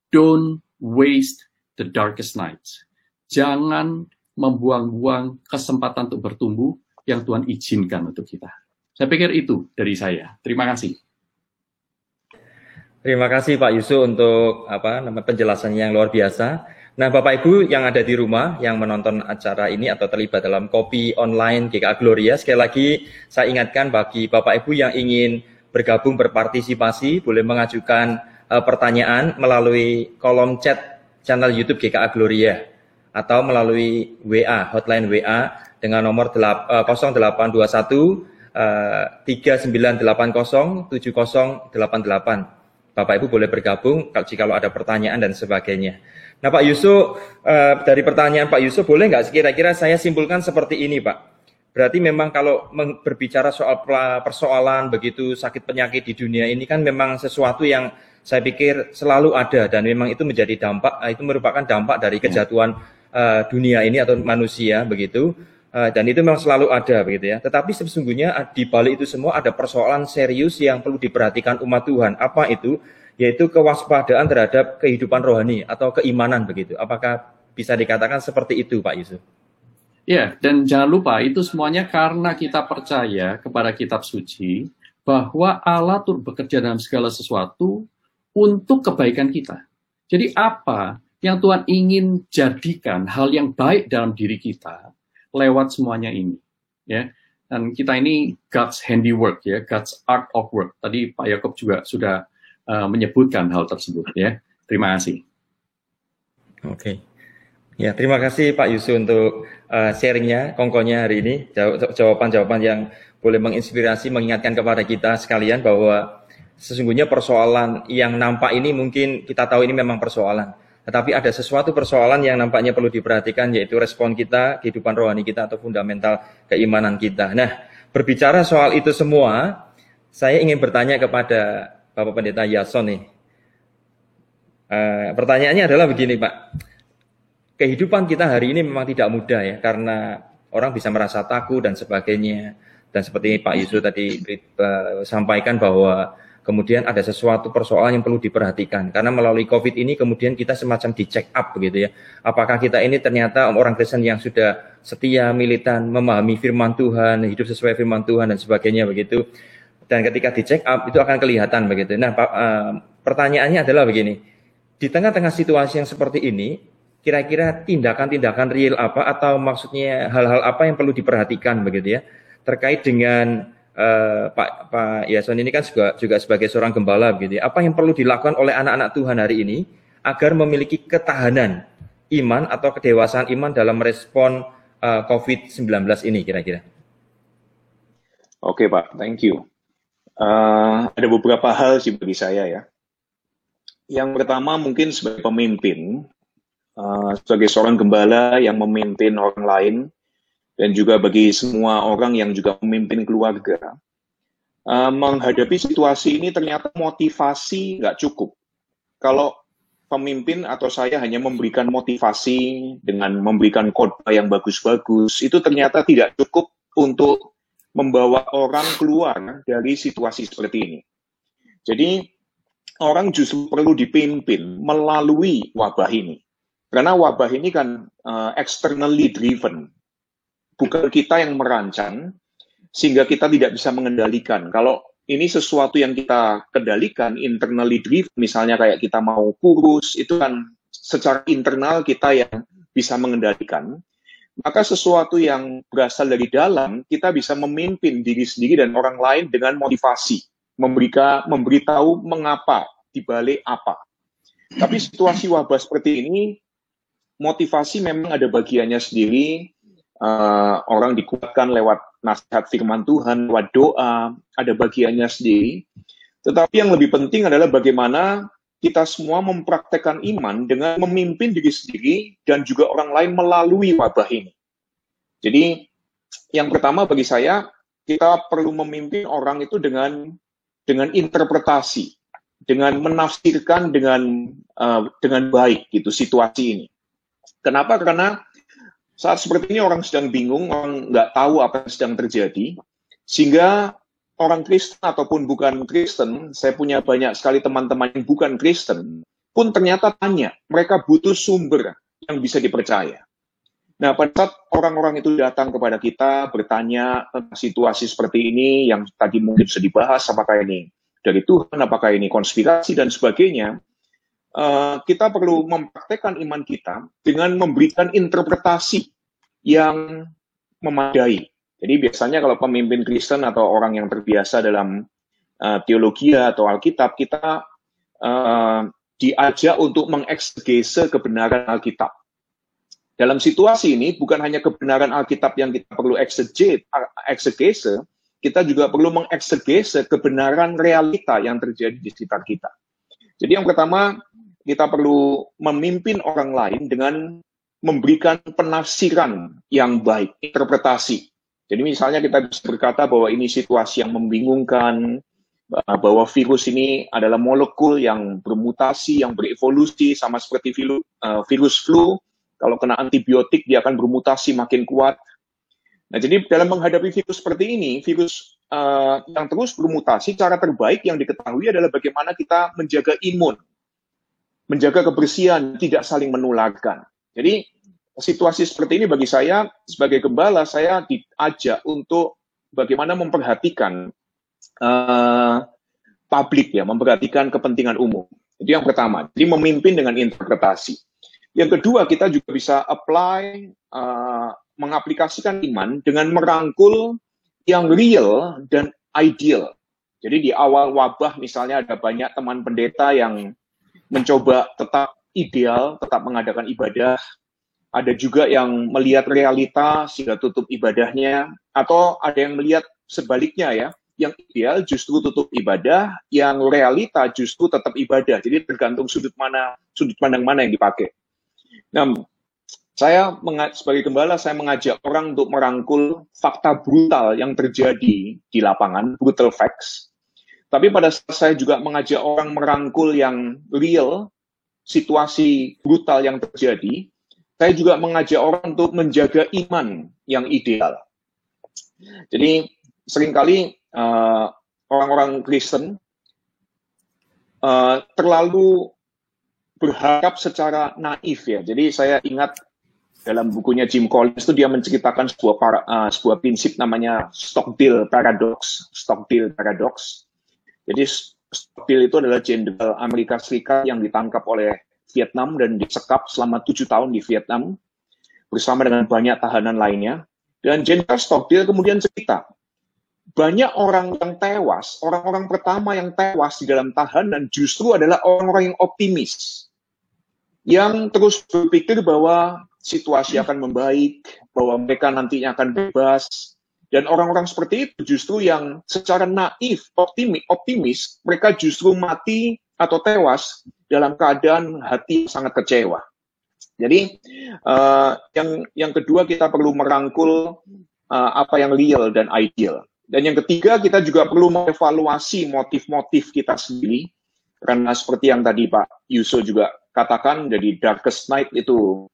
Don't waste the darkest nights. Jangan membuang-buang kesempatan untuk bertumbuh yang Tuhan izinkan untuk kita. Saya pikir itu dari saya. Terima kasih. Terima kasih Pak Yusuf untuk penjelasannya yang luar biasa. Nah, Bapak Ibu yang ada di rumah yang menonton acara ini atau terlibat dalam kopi online GKA Gloria, sekali lagi saya ingatkan bagi Bapak Ibu yang ingin bergabung berpartisipasi, boleh mengajukan pertanyaan melalui kolom chat channel YouTube GKA Gloria atau melalui WA, hotline WA dengan nomor 0821 3980 7088. Bapak Ibu boleh bergabung jika ada pertanyaan dan sebagainya. Nah Pak Yusuf, dari pertanyaan Pak Yusuf, boleh nggak kira-kira saya simpulkan seperti ini Pak? Berarti memang kalau berbicara soal persoalan begitu sakit penyakit di dunia ini kan memang sesuatu yang saya pikir selalu ada, dan memang itu menjadi dampak, itu merupakan dampak dari kejatuhan dunia ini atau manusia begitu, dan itu memang selalu ada begitu ya. Tetapi sesungguhnya di balik itu semua ada persoalan serius yang perlu diperhatikan umat Tuhan. Apa itu? Yaitu kewaspadaan terhadap kehidupan rohani atau keimanan begitu. Apakah bisa dikatakan seperti itu Pak Yusuf? Ya, dan jangan lupa itu semuanya karena kita percaya kepada kitab suci bahwa Allah turut bekerja dalam segala sesuatu untuk kebaikan kita. Jadi apa yang Tuhan ingin jadikan hal yang baik dalam diri kita lewat semuanya ini, ya. Dan kita ini God's handiwork, ya, God's art of work. Tadi Pak Yakob juga sudah menyebutkan hal tersebut, ya. Terima kasih. Oke. Ya, terima kasih Pak Yusuf untuk sharingnya, kongkonya hari ini, jawaban-jawaban yang boleh menginspirasi, mengingatkan kepada kita sekalian bahwa sesungguhnya persoalan yang nampak ini mungkin kita tahu ini memang persoalan. Tetapi ada sesuatu persoalan yang nampaknya perlu diperhatikan, yaitu respon kita, kehidupan rohani kita, atau fundamental keimanan kita. Nah, berbicara soal itu semua, saya ingin bertanya kepada Bapak Pendeta Yason nih. Pertanyaannya adalah begini Pak. Kehidupan kita hari ini memang tidak mudah ya, karena orang bisa merasa takut dan sebagainya. Dan seperti Pak Yusuf tadi sampaikan bahwa kemudian ada sesuatu persoalan yang perlu diperhatikan. Karena melalui COVID ini kemudian kita semacam di-check up begitu ya. Apakah kita ini ternyata orang Kristen yang sudah setia, militan, memahami firman Tuhan, hidup sesuai firman Tuhan dan sebagainya begitu. Dan ketika di-check up itu akan kelihatan begitu. Nah, pertanyaannya adalah begini. Di tengah-tengah situasi yang seperti ini, kira-kira tindakan-tindakan real apa atau maksudnya hal-hal apa yang perlu diperhatikan begitu ya terkait dengan Pak Yason ini kan juga sebagai seorang gembala begitu ya. Apa yang perlu dilakukan oleh anak-anak Tuhan hari ini agar memiliki ketahanan iman atau kedewasaan iman dalam merespon COVID-19 ini kira-kira? Oke Pak, thank you. Ada beberapa hal sih bagi saya ya. Yang pertama mungkin sebagai pemimpin, sebagai seorang gembala yang memimpin orang lain, dan juga bagi semua orang yang juga memimpin keluarga, menghadapi situasi ini ternyata motivasi nggak cukup. Kalau pemimpin atau saya hanya memberikan motivasi dengan memberikan khotbah yang bagus-bagus, itu ternyata tidak cukup untuk membawa orang keluar dari situasi seperti ini. Jadi orang justru perlu dipimpin melalui wabah ini. Karena wabah ini kan externally driven. Bukan kita yang merancang, sehingga kita tidak bisa mengendalikan. Kalau ini sesuatu yang kita kendalikan, internally driven, misalnya kayak kita mau kurus, itu kan secara internal kita yang bisa mengendalikan. Maka sesuatu yang berasal dari dalam, kita bisa memimpin diri sendiri dan orang lain dengan motivasi, memberitahu mengapa, dibalik apa. Tapi situasi wabah seperti ini, motivasi memang ada bagiannya sendiri. Orang dikuatkan lewat nasihat firman Tuhan, lewat doa, ada bagiannya sendiri. Tetapi yang lebih penting adalah bagaimana kita semua mempraktekkan iman dengan memimpin diri sendiri dan juga orang lain melalui wabah ini. Jadi yang pertama bagi saya, kita perlu memimpin orang itu dengan interpretasi, dengan menafsirkan dengan baik gitu situasi ini. Kenapa? Karena saat seperti ini orang sedang bingung, orang nggak tahu apa yang sedang terjadi, sehingga orang Kristen ataupun bukan Kristen, saya punya banyak sekali teman-teman yang bukan Kristen, pun ternyata tanya, mereka butuh sumber yang bisa dipercaya. Nah, pada saat orang-orang itu datang kepada kita, bertanya tentang situasi seperti ini, yang tadi mungkin sudah dibahas, apakah ini dari Tuhan, apakah ini konspirasi, dan sebagainya, kita perlu mempraktekkan iman kita dengan memberikan interpretasi yang memadai. Jadi biasanya kalau pemimpin Kristen atau orang yang terbiasa dalam teologi atau Alkitab, kita diajak untuk mengeksegese kebenaran Alkitab. Dalam situasi ini, bukan hanya kebenaran Alkitab yang kita perlu eksegese, kita juga perlu mengeksegese kebenaran realita yang terjadi di sekitar kita. Jadi yang pertama, kita perlu memimpin orang lain dengan memberikan penafsiran yang baik, interpretasi. Jadi misalnya kita bisa berkata bahwa ini situasi yang membingungkan, bahwa virus ini adalah molekul yang bermutasi, yang berevolusi, sama seperti virus flu. Kalau kena antibiotik, dia akan bermutasi makin kuat. Nah, jadi dalam menghadapi virus seperti ini, virus yang terus bermutasi, cara terbaik yang diketahui adalah bagaimana kita menjaga imun, menjaga kebersihan, tidak saling menularkan. Jadi, situasi seperti ini bagi saya, sebagai gembala, saya diajak untuk bagaimana memperhatikan publik, ya, memperhatikan kepentingan umum. Itu yang pertama. Jadi, memimpin dengan interpretasi. Yang kedua, kita juga bisa apply, mengaplikasikan iman dengan merangkul yang real dan ideal. Jadi di awal wabah misalnya ada banyak teman pendeta yang mencoba tetap ideal, tetap mengadakan ibadah. Ada juga yang melihat realita sehingga tutup ibadahnya. Atau ada yang melihat sebaliknya ya, yang ideal justru tutup ibadah, yang realita justru tetap ibadah. Jadi tergantung sudut pandang mana yang dipakai. Nah, saya sebagai gembala, saya mengajak orang untuk merangkul fakta brutal yang terjadi di lapangan, brutal facts. Tapi pada saat saya juga mengajak orang merangkul yang real, situasi brutal yang terjadi, saya juga mengajak orang untuk menjaga iman yang ideal. Jadi seringkali orang-orang Kristen terlalu berharap secara naif ya. Jadi saya ingat dalam bukunya Jim Collins itu dia menceritakan sebuah prinsip namanya Stockdale Paradox. Stockdale Paradox. Jadi Stockdale itu adalah jenderal Amerika Serikat yang ditangkap oleh Vietnam dan disekap selama 7 tahun di Vietnam bersama dengan banyak tahanan lainnya. Dan Jenderal Stockdale kemudian cerita, banyak orang yang tewas, orang-orang pertama yang tewas di dalam tahanan justru adalah orang-orang yang optimis, yang terus berpikir bahwa situasi akan membaik, bahwa mereka nantinya akan bebas. Dan orang-orang seperti itu justru yang secara naif, optimis, mereka justru mati atau tewas dalam keadaan hati sangat kecewa. Jadi yang kedua kita perlu merangkul apa yang real dan ideal. Dan yang ketiga kita juga perlu mengevaluasi motif-motif kita sendiri. Karena seperti yang tadi Pak Yuso juga katakan jadi darkest night itu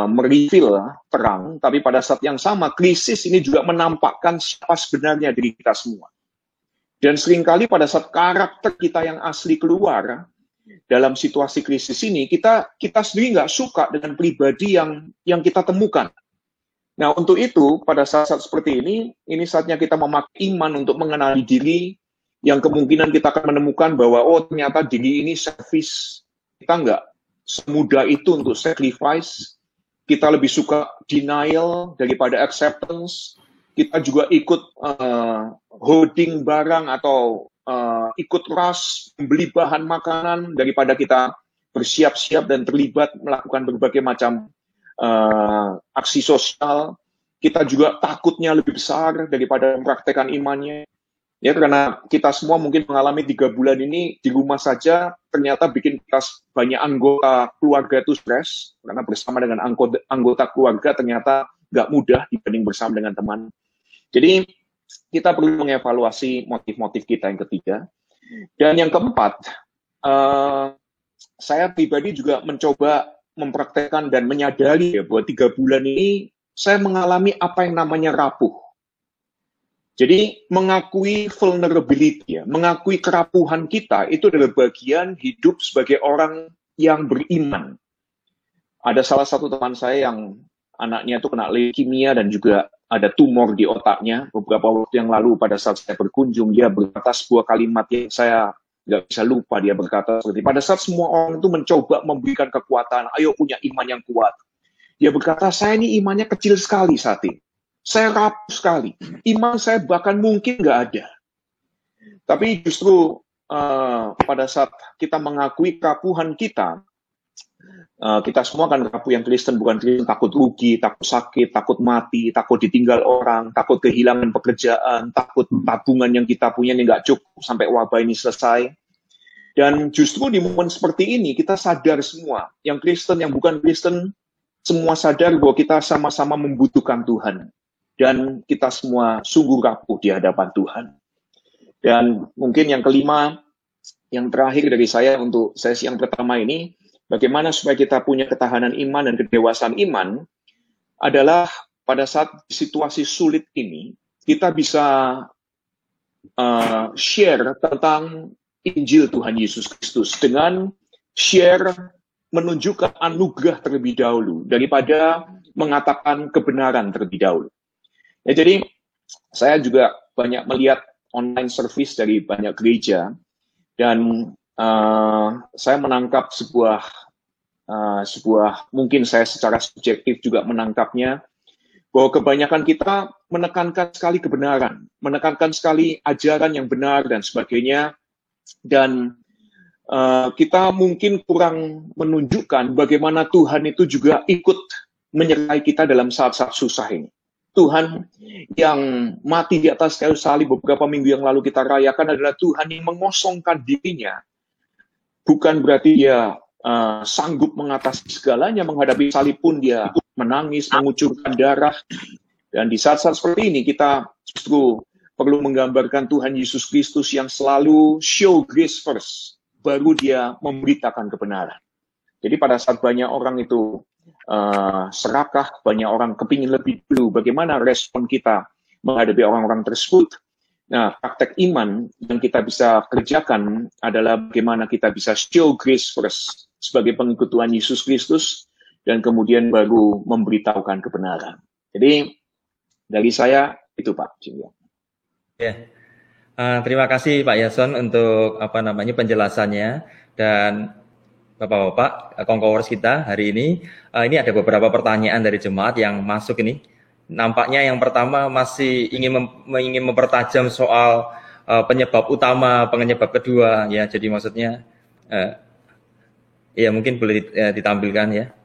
mereveal terang, tapi pada saat yang sama krisis ini juga menampakkan siapa sebenarnya diri kita semua. Dan seringkali pada saat karakter kita yang asli keluar dalam situasi krisis ini, kita sendiri nggak suka dengan pribadi yang kita temukan. Nah, untuk itu pada saat-saat seperti ini saatnya kita memakai iman untuk mengenali diri, yang kemungkinan kita akan menemukan bahwa ternyata diri ini service, kita nggak semudah itu untuk sacrifice. Kita lebih suka denial daripada acceptance. Kita juga ikut hoarding barang atau ikut rush, membeli bahan makanan daripada kita bersiap-siap dan terlibat melakukan berbagai macam aksi sosial. Kita juga takutnya lebih besar daripada mempraktekkan imannya. Ya, karena kita semua mungkin mengalami 3 bulan ini di rumah saja, ternyata bikin kita banyak anggota keluarga itu stres, karena bersama dengan anggota keluarga ternyata nggak mudah dibanding bersama dengan teman. Jadi, kita perlu mengevaluasi motif-motif kita yang ketiga. Dan yang keempat, saya pribadi juga mencoba mempraktekkan dan menyadari ya, bahwa 3 bulan ini saya mengalami apa yang namanya rapuh. Jadi mengakui vulnerability, ya, mengakui kerapuhan kita itu adalah bagian hidup sebagai orang yang beriman. Ada salah satu teman saya yang anaknya itu kena leukemia dan juga ada tumor di otaknya. Beberapa waktu yang lalu pada saat saya berkunjung, dia berkata sebuah kalimat yang saya nggak bisa lupa. Dia berkata seperti, pada saat semua orang itu mencoba memberikan kekuatan, ayo punya iman yang kuat. Dia berkata, saya ini imannya kecil sekali saat ini. Saya rapuh sekali. Iman saya bahkan mungkin nggak ada. Tapi justru pada saat kita mengakui kerapuhan kita, kita semua kan rapuh yang Kristen, bukan Kristen, takut rugi, takut sakit, takut mati, takut ditinggal orang, takut kehilangan pekerjaan, takut tabungan yang kita punya ini nggak cukup sampai wabah ini selesai. Dan justru di momen seperti ini, kita sadar semua, yang Kristen, yang bukan Kristen, semua sadar bahwa kita sama-sama membutuhkan Tuhan. Dan kita semua sungguh rapuh di hadapan Tuhan. Dan mungkin yang kelima, yang terakhir dari saya untuk sesi yang pertama ini, bagaimana supaya kita punya ketahanan iman dan kedewasaan iman, adalah pada saat situasi sulit ini, kita bisa share tentang Injil Tuhan Yesus Kristus, dengan share menunjukkan anugerah terlebih dahulu, daripada mengatakan kebenaran terlebih dahulu. Ya, jadi saya juga banyak melihat online service dari banyak gereja, dan saya menangkap sebuah mungkin saya secara subjektif juga menangkapnya, bahwa kebanyakan kita menekankan sekali kebenaran, menekankan sekali ajaran yang benar dan sebagainya, dan kita mungkin kurang menunjukkan bagaimana Tuhan itu juga ikut menyertai kita dalam saat-saat susah ini. Tuhan yang mati di atas kayu salib beberapa minggu yang lalu kita rayakan adalah Tuhan yang mengosongkan dirinya. Bukan berarti dia sanggup mengatasi segalanya, menghadapi salib pun dia menangis, mengucurkan darah. Dan di saat-saat seperti ini kita justru perlu menggambarkan Tuhan Yesus Kristus yang selalu show grace first, baru dia memberitakan kebenaran. Jadi pada saat banyak orang itu serakah, banyak orang kepingin lebih dulu, bagaimana respon kita menghadapi orang-orang tersebut? Nah, praktek iman yang kita bisa kerjakan adalah bagaimana kita bisa show grace first sebagai pengikut Tuhan Yesus Kristus, dan kemudian baru memberitahukan kebenaran. Jadi dari saya itu Pak. Ya. Terima kasih Pak Yason untuk penjelasannya, dan Bapak-bapak Conquerors kita hari ini. Ini ada beberapa pertanyaan dari jemaat yang masuk ini. Nampaknya yang pertama masih ingin mempertajam soal penyebab utama, penyebab kedua, ya. Jadi maksudnya, ya mungkin boleh ditampilkan ya.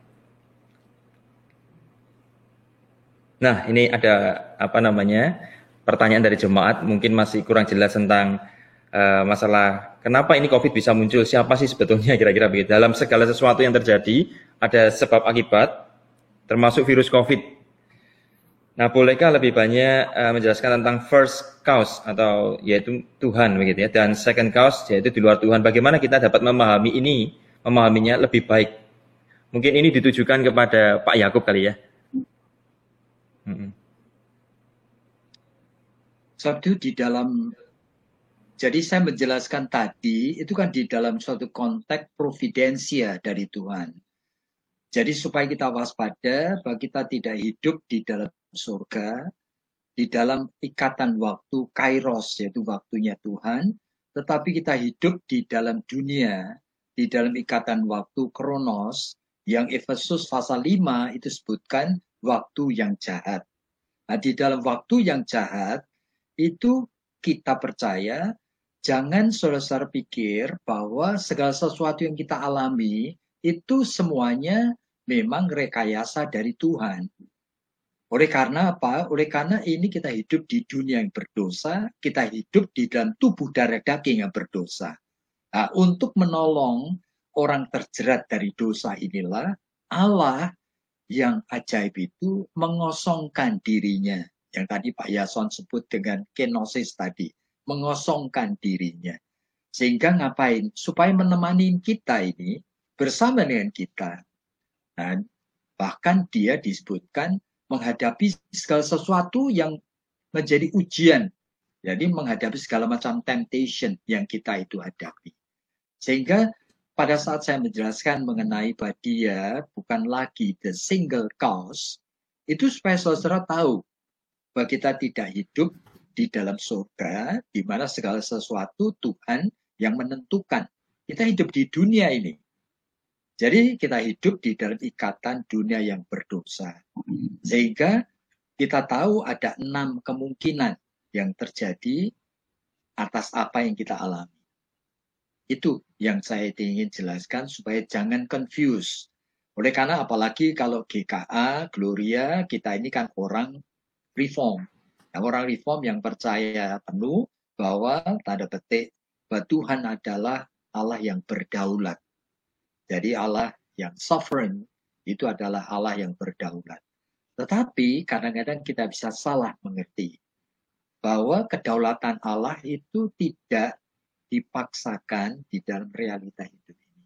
Nah, ini ada pertanyaan dari jemaat, mungkin masih kurang jelas tentang masalah kenapa ini COVID bisa muncul, siapa sih sebetulnya, kira-kira begitu. Dalam segala sesuatu yang terjadi, ada sebab akibat, termasuk virus COVID. Nah, bolehkah lebih banyak menjelaskan tentang first cause, atau yaitu Tuhan begitu ya, dan second cause yaitu di luar Tuhan. Bagaimana kita dapat memahami ini memahaminya lebih baik. Mungkin ini ditujukan kepada Pak Yakub kali ya. Satu di dalam, jadi saya menjelaskan tadi, itu kan di dalam suatu konteks providensia dari Tuhan. Jadi supaya kita waspada bahwa kita tidak hidup di dalam surga, di dalam ikatan waktu kairos, yaitu waktunya Tuhan, tetapi kita hidup di dalam dunia, di dalam ikatan waktu kronos, yang Efesus pasal 5 itu sebutkan waktu yang jahat. Nah, di dalam waktu yang jahat, itu kita percaya, jangan saudara-saudara pikir bahwa segala sesuatu yang kita alami, itu semuanya memang rekayasa dari Tuhan. Oleh karena apa? Oleh karena ini kita hidup di dunia yang berdosa, kita hidup di dalam tubuh darah daging yang berdosa. Nah, untuk menolong orang terjerat dari dosa inilah, Allah yang ajaib itu mengosongkan dirinya. Yang tadi Pak Yason sebut dengan kenosis tadi, mengosongkan dirinya. Sehingga ngapain? Supaya menemani kita ini, bersama dengan kita. Dan bahkan dia disebutkan menghadapi segala sesuatu yang menjadi ujian. Jadi menghadapi segala macam temptation yang kita itu hadapi. Sehingga pada saat saya menjelaskan mengenai bahwa dia bukan lagi the single cause, itu supaya saudara tahu bahwa kita tidak hidup di dalam surga, di mana segala sesuatu Tuhan yang menentukan. Kita hidup di dunia ini. Jadi kita hidup di dalam ikatan dunia yang berdosa. Sehingga kita tahu ada 6 kemungkinan yang terjadi atas apa yang kita alami. Itu yang saya ingin jelaskan supaya jangan confuse. Oleh karena apalagi kalau GKA, Gloria, kita ini kan orang reform. Nah, orang reform yang percaya penuh bahwa tanda petik bahwa Tuhan adalah Allah yang berdaulat. Jadi Allah yang sovereign itu adalah Allah yang berdaulat. Tetapi kadang-kadang kita bisa salah mengerti bahwa kedaulatan Allah itu tidak dipaksakan di dalam realita hidup ini.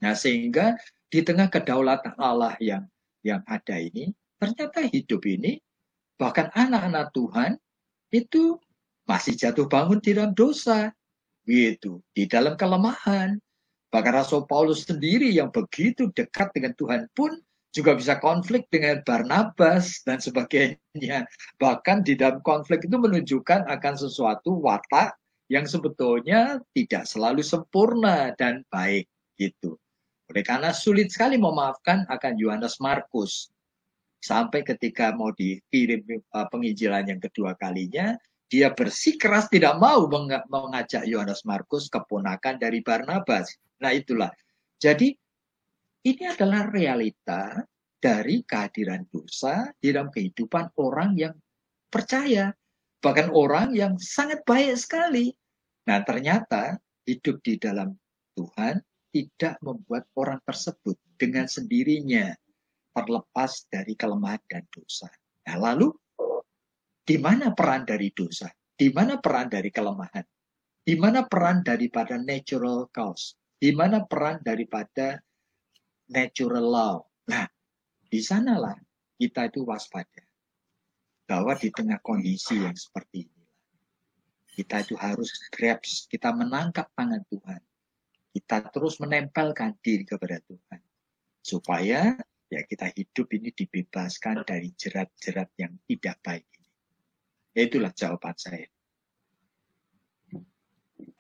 Nah, sehingga di tengah kedaulatan Allah yang ada ini, ternyata hidup ini, bahkan anak-anak Tuhan itu masih jatuh bangun di dalam dosa, gitu, di dalam kelemahan. Bahkan Rasul Paulus sendiri yang begitu dekat dengan Tuhan pun juga bisa konflik dengan Barnabas dan sebagainya. Bahkan di dalam konflik itu menunjukkan akan sesuatu watak yang sebetulnya tidak selalu sempurna dan baik gitu. Oleh karena sulit sekali memaafkan akan Yohanes Markus. Sampai ketika mau dikirim penginjilan yang kedua kalinya, dia bersikeras tidak mau mengajak Yohanes Markus, keponakan dari Barnabas. Nah itulah. Jadi ini adalah realita dari kehadiran dosa di dalam kehidupan orang yang percaya. Bahkan orang yang sangat baik sekali. Nah ternyata hidup di dalam Tuhan tidak membuat orang tersebut dengan sendirinya terlepas dari kelemahan dan dosa. Nah lalu di mana peran dari dosa? Di mana peran dari kelemahan? Di mana peran daripada natural cause? Di mana peran daripada natural law? Nah di sanalah kita itu waspada. Bahwa di tengah kondisi yang seperti ini, kita itu harus grasp, kita menangkap tangan Tuhan. Kita terus menempelkan diri kepada Tuhan. Supaya ya kita hidup ini dibebaskan dari jerat-jerat yang tidak baik ini. Itulah jawaban saya.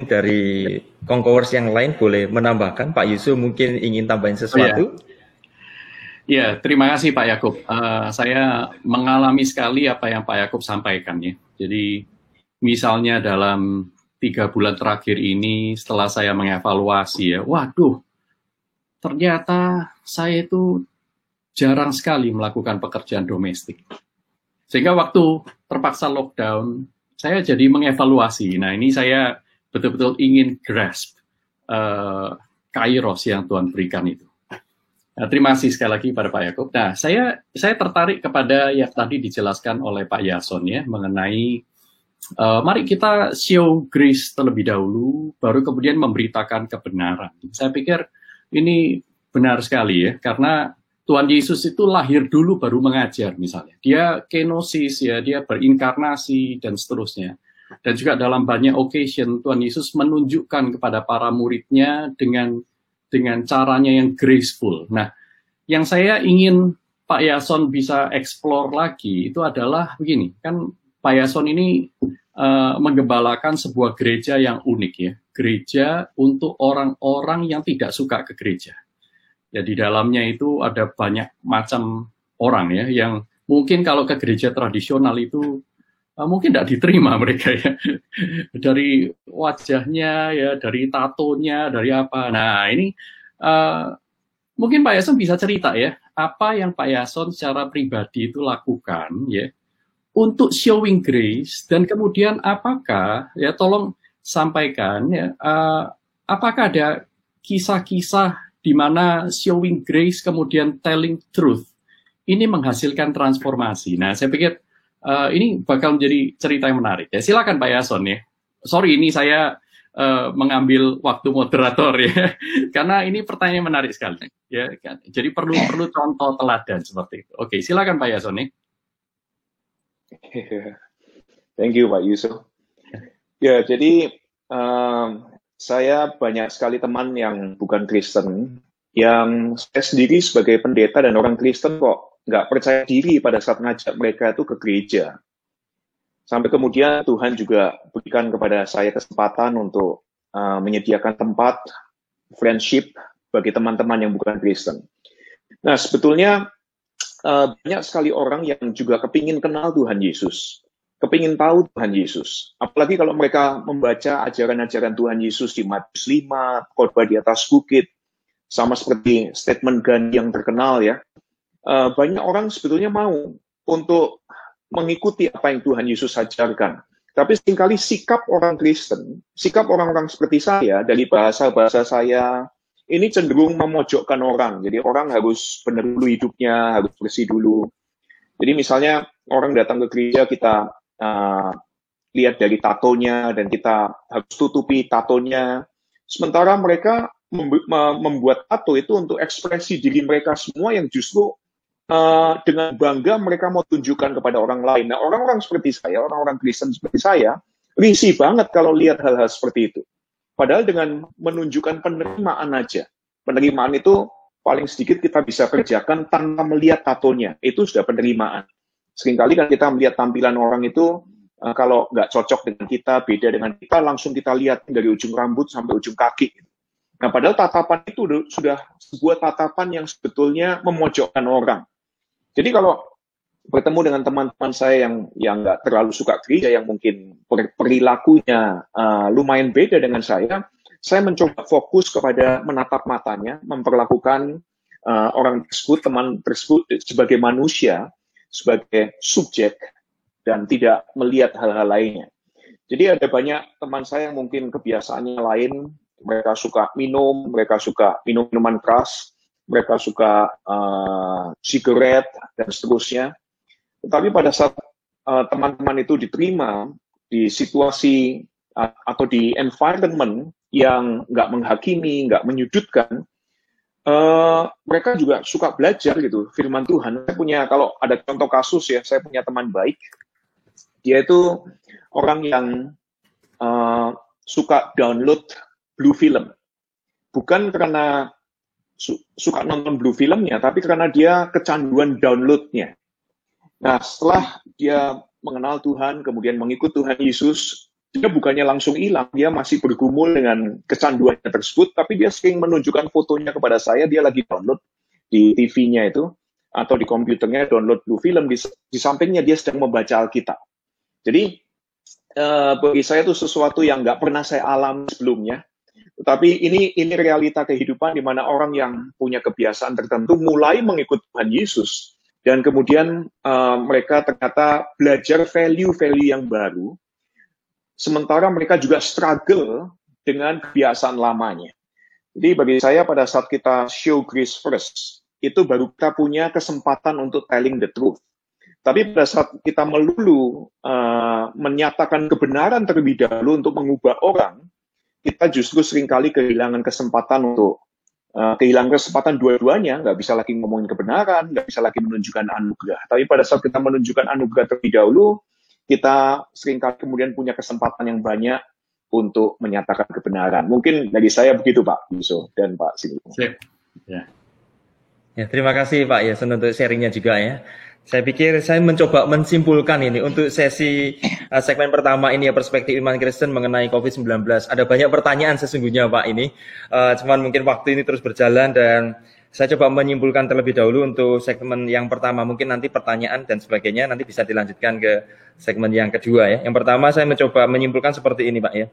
Dari Conquerors yang lain boleh menambahkan, Pak Yusuf mungkin ingin tambahin sesuatu? Ya, terima kasih Pak Yakub. Saya mengalami sekali apa yang Pak Yakub sampaikan ya. Jadi misalnya dalam 3 bulan terakhir ini setelah saya mengevaluasi ya, waduh, ternyata saya itu jarang sekali melakukan pekerjaan domestik. Sehingga waktu terpaksa lockdown, saya jadi mengevaluasi. Nah ini saya betul-betul ingin grasp kairos yang Tuhan berikan itu. Nah, terima kasih sekali lagi pada Pak Yakub. Nah, saya tertarik kepada yang tadi dijelaskan oleh Pak Yason ya mengenai mari kita show grace terlebih dahulu, baru kemudian memberitakan kebenaran. Saya pikir Ini benar sekali ya, karena Tuhan Yesus itu lahir dulu baru mengajar misalnya. Dia kenosis ya, dia berinkarnasi dan seterusnya. Dan juga dalam banyak occasion Tuhan Yesus menunjukkan kepada para muridnya dengan caranya yang graceful. Nah, yang saya ingin Pak Yason bisa explore lagi itu adalah begini, kan Pak Yason ini menggembalakan sebuah gereja yang unik ya, gereja untuk orang-orang yang tidak suka ke gereja. Ya, di dalamnya itu ada banyak macam orang ya, yang mungkin kalau ke gereja tradisional itu mungkin tidak diterima mereka ya, dari wajahnya ya, dari tatonya, dari apa. Nah ini mungkin Pak Yason bisa cerita ya, apa yang Pak Yason secara pribadi itu lakukan ya, untuk showing grace, dan kemudian apakah ya, tolong sampaikan ya, apakah ada kisah-kisah di mana showing grace kemudian telling truth ini menghasilkan transformasi. Nah, saya pikir ini bakal menjadi cerita yang menarik. Ya, silakan Pak Yason ya. Sorry, ini saya mengambil waktu moderator ya, karena ini pertanyaan menarik sekali. Ya, kan? Jadi perlu contoh teladan seperti itu. Oke, silakan Pak Yason ya. Thank you Pak Yusuf. Ya, jadi saya banyak sekali teman yang bukan Kristen, yang saya sendiri sebagai pendeta dan orang Kristen kok nggak percaya diri pada saat ngajak mereka itu ke gereja. Sampai kemudian Tuhan juga berikan kepada saya kesempatan untuk menyediakan tempat friendship bagi teman-teman yang bukan Kristen. Nah, sebetulnya banyak sekali orang yang juga kepingin kenal Tuhan Yesus, kepingin tahu Tuhan Yesus. Apalagi kalau mereka membaca ajaran-ajaran Tuhan Yesus di Matius 5, khotbah di atas bukit, sama seperti statement Gandhi yang terkenal ya. Banyak orang sebetulnya mau untuk mengikuti apa yang Tuhan Yesus ajarkan. Tapi seringkali sikap orang Kristen, sikap orang-orang seperti saya, dari bahasa-bahasa saya, ini cenderung memojokkan orang. Jadi orang harus benar dulu hidupnya, harus bersih dulu. Jadi misalnya orang datang ke gereja, kita lihat dari tatonya, dan kita harus tutupi tatonya. Sementara mereka membuat tato itu untuk ekspresi diri mereka semua yang justru dengan bangga mereka mau tunjukkan kepada orang lain. Nah, orang-orang seperti saya, orang-orang Kristen seperti saya, risih banget kalau lihat hal-hal seperti itu. Padahal dengan menunjukkan penerimaan aja. Penerimaan itu paling sedikit kita bisa kerjakan tanpa melihat tatonya. Itu sudah penerimaan. Seringkali kan kita melihat tampilan orang itu, kalau nggak cocok dengan kita, beda dengan kita, langsung kita lihat dari ujung rambut sampai ujung kaki. Nah, padahal tatapan itu sudah sebuah tatapan yang sebetulnya memojokkan orang. Jadi kalau bertemu dengan teman-teman saya yang nggak terlalu suka gereja, yang mungkin perilakunya lumayan beda dengan saya mencoba fokus kepada menatap matanya, memperlakukan orang tersebut, teman tersebut sebagai manusia, sebagai subjek, dan tidak melihat hal-hal lainnya. Jadi ada banyak teman saya yang mungkin kebiasaannya lain, mereka suka minum, mereka suka minuman keras, mereka suka sigaret, dan seterusnya. Tetapi pada saat teman-teman itu diterima di situasi atau di environment yang nggak menghakimi, nggak menyudutkan, mereka juga suka belajar gitu firman Tuhan. Saya punya, kalau ada contoh kasus ya, saya punya teman baik, dia itu orang yang suka download blue film, bukan karena suka nonton blue filmnya, tapi karena dia kecanduan downloadnya. Nah, setelah dia mengenal Tuhan, kemudian mengikut Tuhan Yesus, dia bukannya langsung hilang, dia masih bergumul dengan kecanduannya tersebut, tapi dia sering menunjukkan fotonya kepada saya, dia lagi download di TV-nya itu, atau di komputernya download blue film, di sampingnya dia sedang membaca Alkitab. Jadi, bagi saya itu sesuatu yang nggak pernah saya alami sebelumnya, tapi ini realita kehidupan di mana orang yang punya kebiasaan tertentu mulai mengikut Tuhan Yesus, dan kemudian mereka ternyata belajar value-value yang baru, sementara mereka juga struggle dengan kebiasaan lamanya. Jadi bagi saya pada saat kita show grace first, itu baru kita punya kesempatan untuk telling the truth. Tapi pada saat kita melulu menyatakan kebenaran terlebih dahulu untuk mengubah orang, kita justru seringkali kehilangan kesempatan untuk kehilangan kesempatan dua-duanya, nggak bisa lagi ngomongin kebenaran, nggak bisa lagi menunjukkan anugerah. Tapi pada saat kita menunjukkan anugerah terlebih dahulu, kita seringkali kemudian punya kesempatan yang banyak untuk menyatakan kebenaran. Mungkin dari saya begitu Pak Yusuf dan Pak Singgung. Ya, terima kasih Pak Yason untuk sharingnya juga ya. Saya pikir saya mencoba mensimpulkan ini untuk sesi segmen pertama ini ya, perspektif iman Kristen mengenai COVID-19. Ada banyak pertanyaan sesungguhnya Pak ini, cuman mungkin waktu ini terus berjalan dan saya coba menyimpulkan terlebih dahulu untuk segmen yang pertama. Mungkin nanti pertanyaan dan sebagainya nanti bisa dilanjutkan ke segmen yang kedua ya. Yang pertama saya mencoba menyimpulkan seperti ini Pak ya.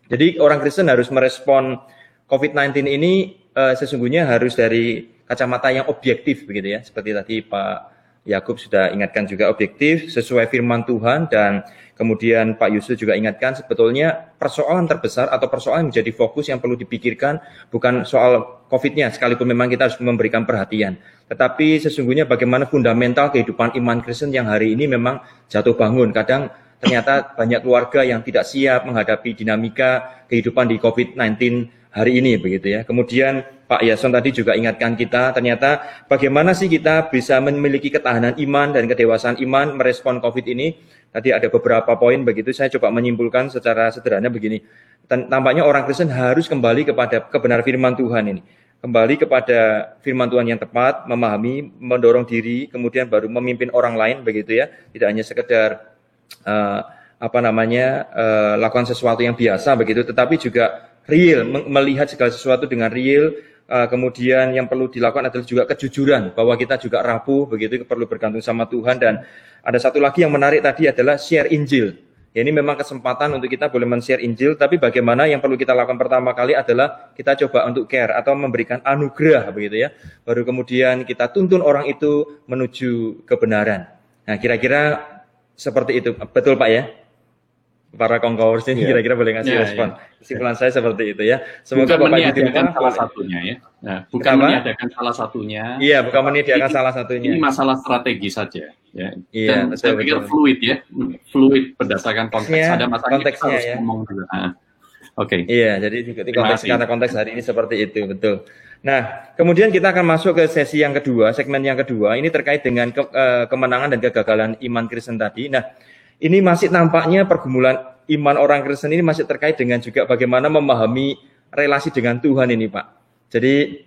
Jadi orang Kristen harus merespon COVID-19 ini sesungguhnya harus dari kacamata yang objektif begitu ya. Seperti tadi Pak Yakub sudah ingatkan juga objektif sesuai firman Tuhan, dan kemudian Pak Yusuf juga ingatkan sebetulnya persoalan terbesar atau persoalan menjadi fokus yang perlu dipikirkan bukan soal COVID-nya, sekalipun memang kita harus memberikan perhatian, tetapi sesungguhnya bagaimana fundamental kehidupan iman Kristen yang hari ini memang jatuh bangun. Kadang ternyata banyak keluarga yang tidak siap menghadapi dinamika kehidupan di COVID-19 hari ini begitu ya. Kemudian Pak Yason tadi juga ingatkan kita ternyata bagaimana sih kita bisa memiliki ketahanan iman dan kedewasaan iman merespon COVID ini. Tadi ada beberapa poin begitu, saya coba menyimpulkan secara sederhana begini. Tampaknya orang Kristen harus kembali kepada kebenaran firman Tuhan ini. Kembali kepada firman Tuhan yang tepat, memahami, mendorong diri, kemudian baru memimpin orang lain begitu ya. Tidak hanya sekedar lakukan sesuatu yang biasa begitu, tetapi juga real, melihat segala sesuatu dengan real. Kemudian yang perlu dilakukan adalah juga kejujuran, bahwa kita juga rapuh begitu, perlu bergantung sama Tuhan. Dan ada satu lagi yang menarik tadi adalah share Injil. Ya, ini memang kesempatan untuk kita boleh men-share Injil, tapi bagaimana yang perlu kita lakukan pertama kali adalah kita coba untuk care atau memberikan anugerah begitu ya. Baru kemudian kita tuntun orang itu menuju kebenaran. Nah, kira-kira seperti itu. Betul Pak ya? Para kongkowers ini kira-kira boleh ngasih respon. Kesimpulan saya seperti itu ya. Semoga bukan Bapak Ibu menyediakan salah satunya ya. Nah, bukan menyediakan salah satunya. Iya, bukan menyediakan salah satunya. Ini masalah strategi saja ya. Iya, dan saya pikir fluid ya. Fluid berdasarkan konteks. Ya, ada masalahnya konteksnya harus ya. ngomong juga. Oke. Iya, jadi di konteks karena konteks hari ini seperti itu, betul. Nah, kemudian kita akan masuk ke sesi yang kedua, segmen yang kedua. Ini terkait dengan kemenangan dan kegagalan iman Kristen tadi. Nah, ini masih nampaknya pergumulan iman orang Kristen ini masih terkait dengan juga bagaimana memahami relasi dengan Tuhan ini, Pak. Jadi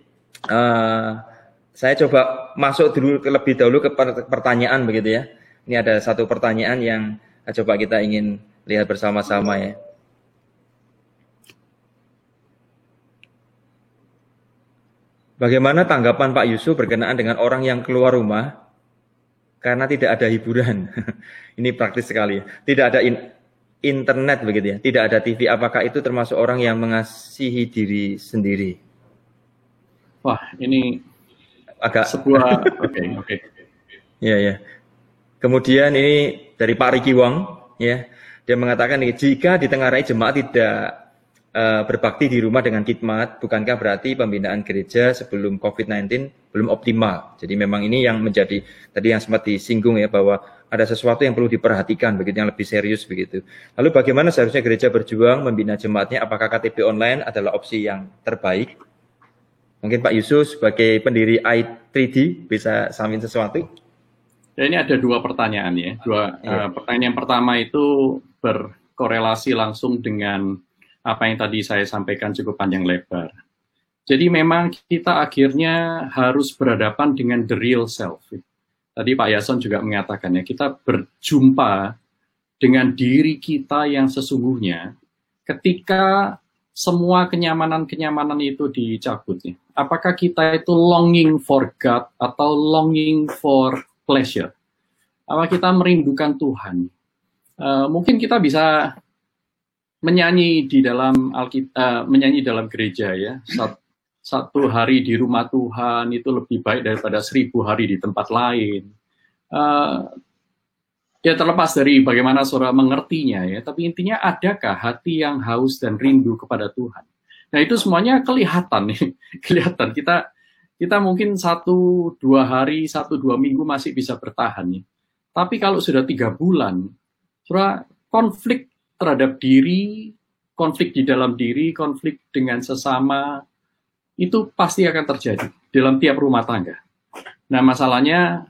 saya coba masuk dulu lebih dahulu ke pertanyaan begitu ya. Ini ada satu pertanyaan yang coba kita ingin lihat bersama-sama ya. Bagaimana tanggapan Pak Yusuf berkenaan dengan orang yang keluar rumah karena tidak ada hiburan? Ini praktis sekali ya. Tidak ada internet begitu ya, tidak ada TV. Apakah itu termasuk orang yang mengasihi diri sendiri? Wah, ini agak sebuah oke. Ya. Kemudian ini dari Pak Riki Wong ya. Dia mengatakan jika ditengarai jemaat tidak berbakti di rumah dengan khidmat, bukankah berarti pembinaan gereja sebelum COVID-19 belum optimal? Jadi memang ini yang menjadi tadi yang sempat disinggung ya, bahwa ada sesuatu yang perlu diperhatikan begitu, yang lebih serius begitu. Lalu bagaimana seharusnya gereja berjuang membina jemaatnya? Apakah KTP online adalah opsi yang terbaik? Mungkin Pak Yusuf sebagai pendiri i3D bisa sampaikan sesuatu? Ya, ini ada dua pertanyaan ya. Pertanyaan yang pertama itu berkorelasi langsung dengan apa yang tadi saya sampaikan cukup panjang lebar. Jadi memang kita akhirnya harus berhadapan dengan the real self. Tadi Pak Yason juga mengatakannya, kita berjumpa dengan diri kita yang sesungguhnya ketika semua kenyamanan-kenyamanan itu dicabut. Apakah kita itu longing for God atau longing for pleasure? Apa kita merindukan Tuhan? Mungkin kita bisa menyanyi di dalam menyanyi dalam gereja ya. Satu hari di rumah Tuhan itu lebih baik daripada 1000 hari di tempat lain. Ya terlepas dari bagaimana saudara mengertinya ya, tapi intinya adakah hati yang haus dan rindu kepada Tuhan? Nah itu semuanya kelihatan nih, kelihatan kita mungkin 1-2 hari, 1-2 minggu masih bisa bertahan nih. Tapi kalau sudah 3 bulan, saudara konflik terhadap diri, konflik di dalam diri, konflik dengan sesama, itu pasti akan terjadi dalam tiap rumah tangga. Nah, masalahnya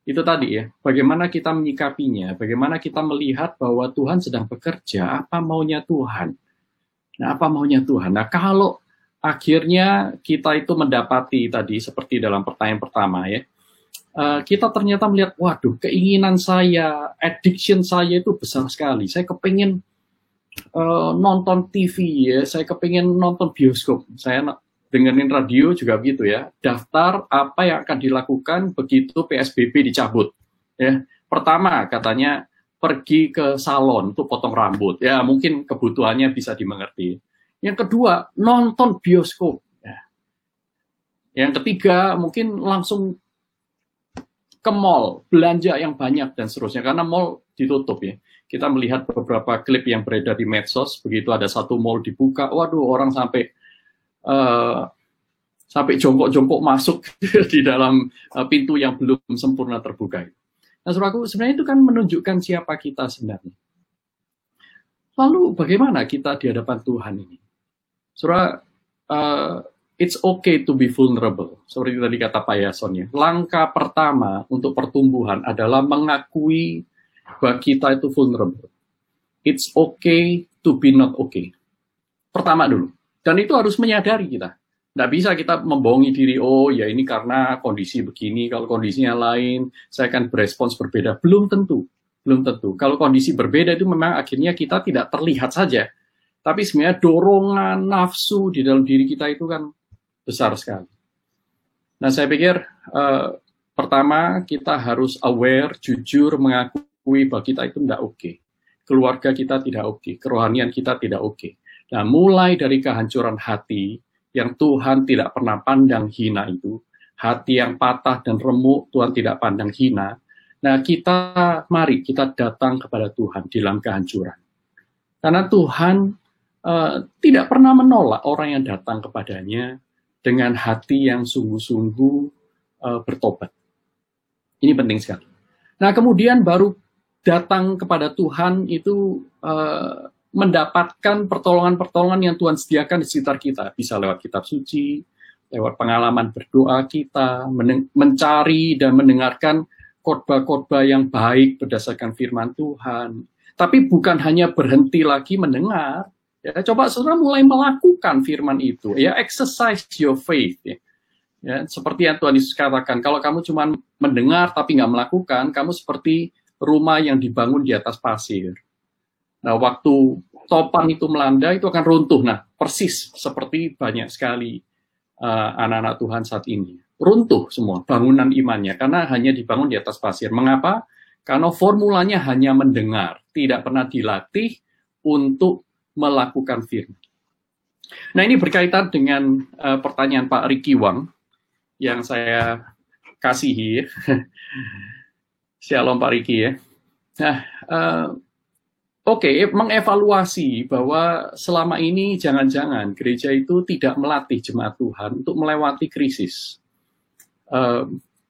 itu tadi ya, bagaimana kita menyikapinya, bagaimana kita melihat bahwa Tuhan sedang bekerja, apa maunya Tuhan. Nah, apa maunya Tuhan? Nah, kalau akhirnya kita itu mendapati tadi, seperti dalam pertanyaan pertama ya, kita ternyata melihat, waduh, keinginan saya, addiction saya itu besar sekali. Saya kepingin nonton TV ya, saya kepingin nonton bioskop, saya dengerin radio juga begitu ya, daftar apa yang akan dilakukan begitu PSBB dicabut. Ya, pertama katanya pergi ke salon untuk potong rambut, ya mungkin kebutuhannya bisa dimengerti. Yang kedua nonton bioskop. Ya. Yang ketiga mungkin langsung ke mall, belanja yang banyak dan seterusnya karena mall ditutup ya. Kita melihat beberapa klip yang beredar di medsos, begitu ada satu mall dibuka, waduh orang sampai jongkok-jongkok masuk di dalam pintu yang belum sempurna terbuka. Nah, saudaraku, sebenarnya itu kan menunjukkan siapa kita sebenarnya. Lalu bagaimana kita di hadapan Tuhan ini? Saudara, it's okay to be vulnerable. Seperti tadi kata Pak Yason ya. Langkah pertama untuk pertumbuhan adalah mengakui bahwa kita itu vulnerable. It's okay to be not okay. Pertama dulu. Dan itu harus menyadari kita. Nggak bisa kita membohongi diri, oh ya ini karena kondisi begini, kalau kondisinya lain, saya akan berespons berbeda. Belum tentu. Kalau kondisi berbeda itu memang akhirnya kita tidak terlihat saja. Tapi sebenarnya dorongan, nafsu di dalam diri kita itu kan besar sekali. Nah saya pikir, pertama kita harus aware, jujur, mengakui bahwa kita itu tidak oke. Keluarga kita tidak oke, kerohanian kita tidak oke. Nah, mulai dari kehancuran hati yang Tuhan tidak pernah pandang hina itu, hati yang patah dan remuk Tuhan tidak pandang hina. Nah, mari kita datang kepada Tuhan di dalam kehancuran. Karena Tuhan tidak pernah menolak orang yang datang kepadanya dengan hati yang sungguh-sungguh bertobat. Ini penting sekali. Nah, kemudian baru datang kepada Tuhan itu mendapatkan pertolongan-pertolongan yang Tuhan sediakan di sekitar kita. Bisa lewat kitab suci, lewat pengalaman berdoa kita, mencari dan mendengarkan khotbah-khotbah yang baik berdasarkan firman Tuhan. Tapi bukan hanya berhenti lagi mendengar. Ya, coba saudara mulai melakukan firman itu. Ya, exercise your faith. Ya, seperti yang Tuhan Yesus katakan, kalau kamu cuma mendengar tapi nggak melakukan, kamu seperti rumah yang dibangun di atas pasir. Nah, waktu topan itu melanda, itu akan runtuh. Nah, persis seperti banyak sekali anak-anak Tuhan saat ini. Runtuh semua bangunan imannya, karena hanya dibangun di atas pasir. Mengapa? Karena formulanya hanya mendengar, tidak pernah dilatih untuk melakukan firman. Nah, ini berkaitan dengan pertanyaan Pak Ricky Wang, yang saya kasihi. Shalom Pak Ricky ya. Nah, mengevaluasi bahwa selama ini jangan-jangan gereja itu tidak melatih jemaat Tuhan untuk melewati krisis.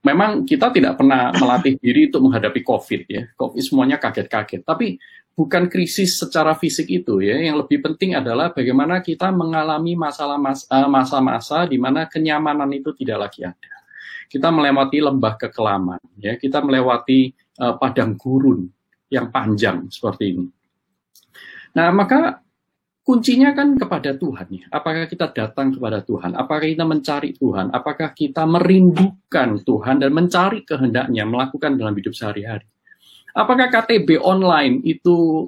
Memang kita tidak pernah melatih diri untuk menghadapi COVID ya. COVID semuanya kaget-kaget. Tapi bukan krisis secara fisik itu ya. Yang lebih penting adalah bagaimana kita mengalami masa-masa di mana kenyamanan itu tidak lagi ada. Kita melewati lembah kekelaman ya. Kita melewati padang gurun yang panjang seperti ini. Nah, maka kuncinya kan kepada Tuhan ya. Apakah kita datang kepada Tuhan? Apakah kita mencari Tuhan? Apakah kita merindukan Tuhan dan mencari kehendaknya, melakukan dalam hidup sehari-hari? Apakah KTB online itu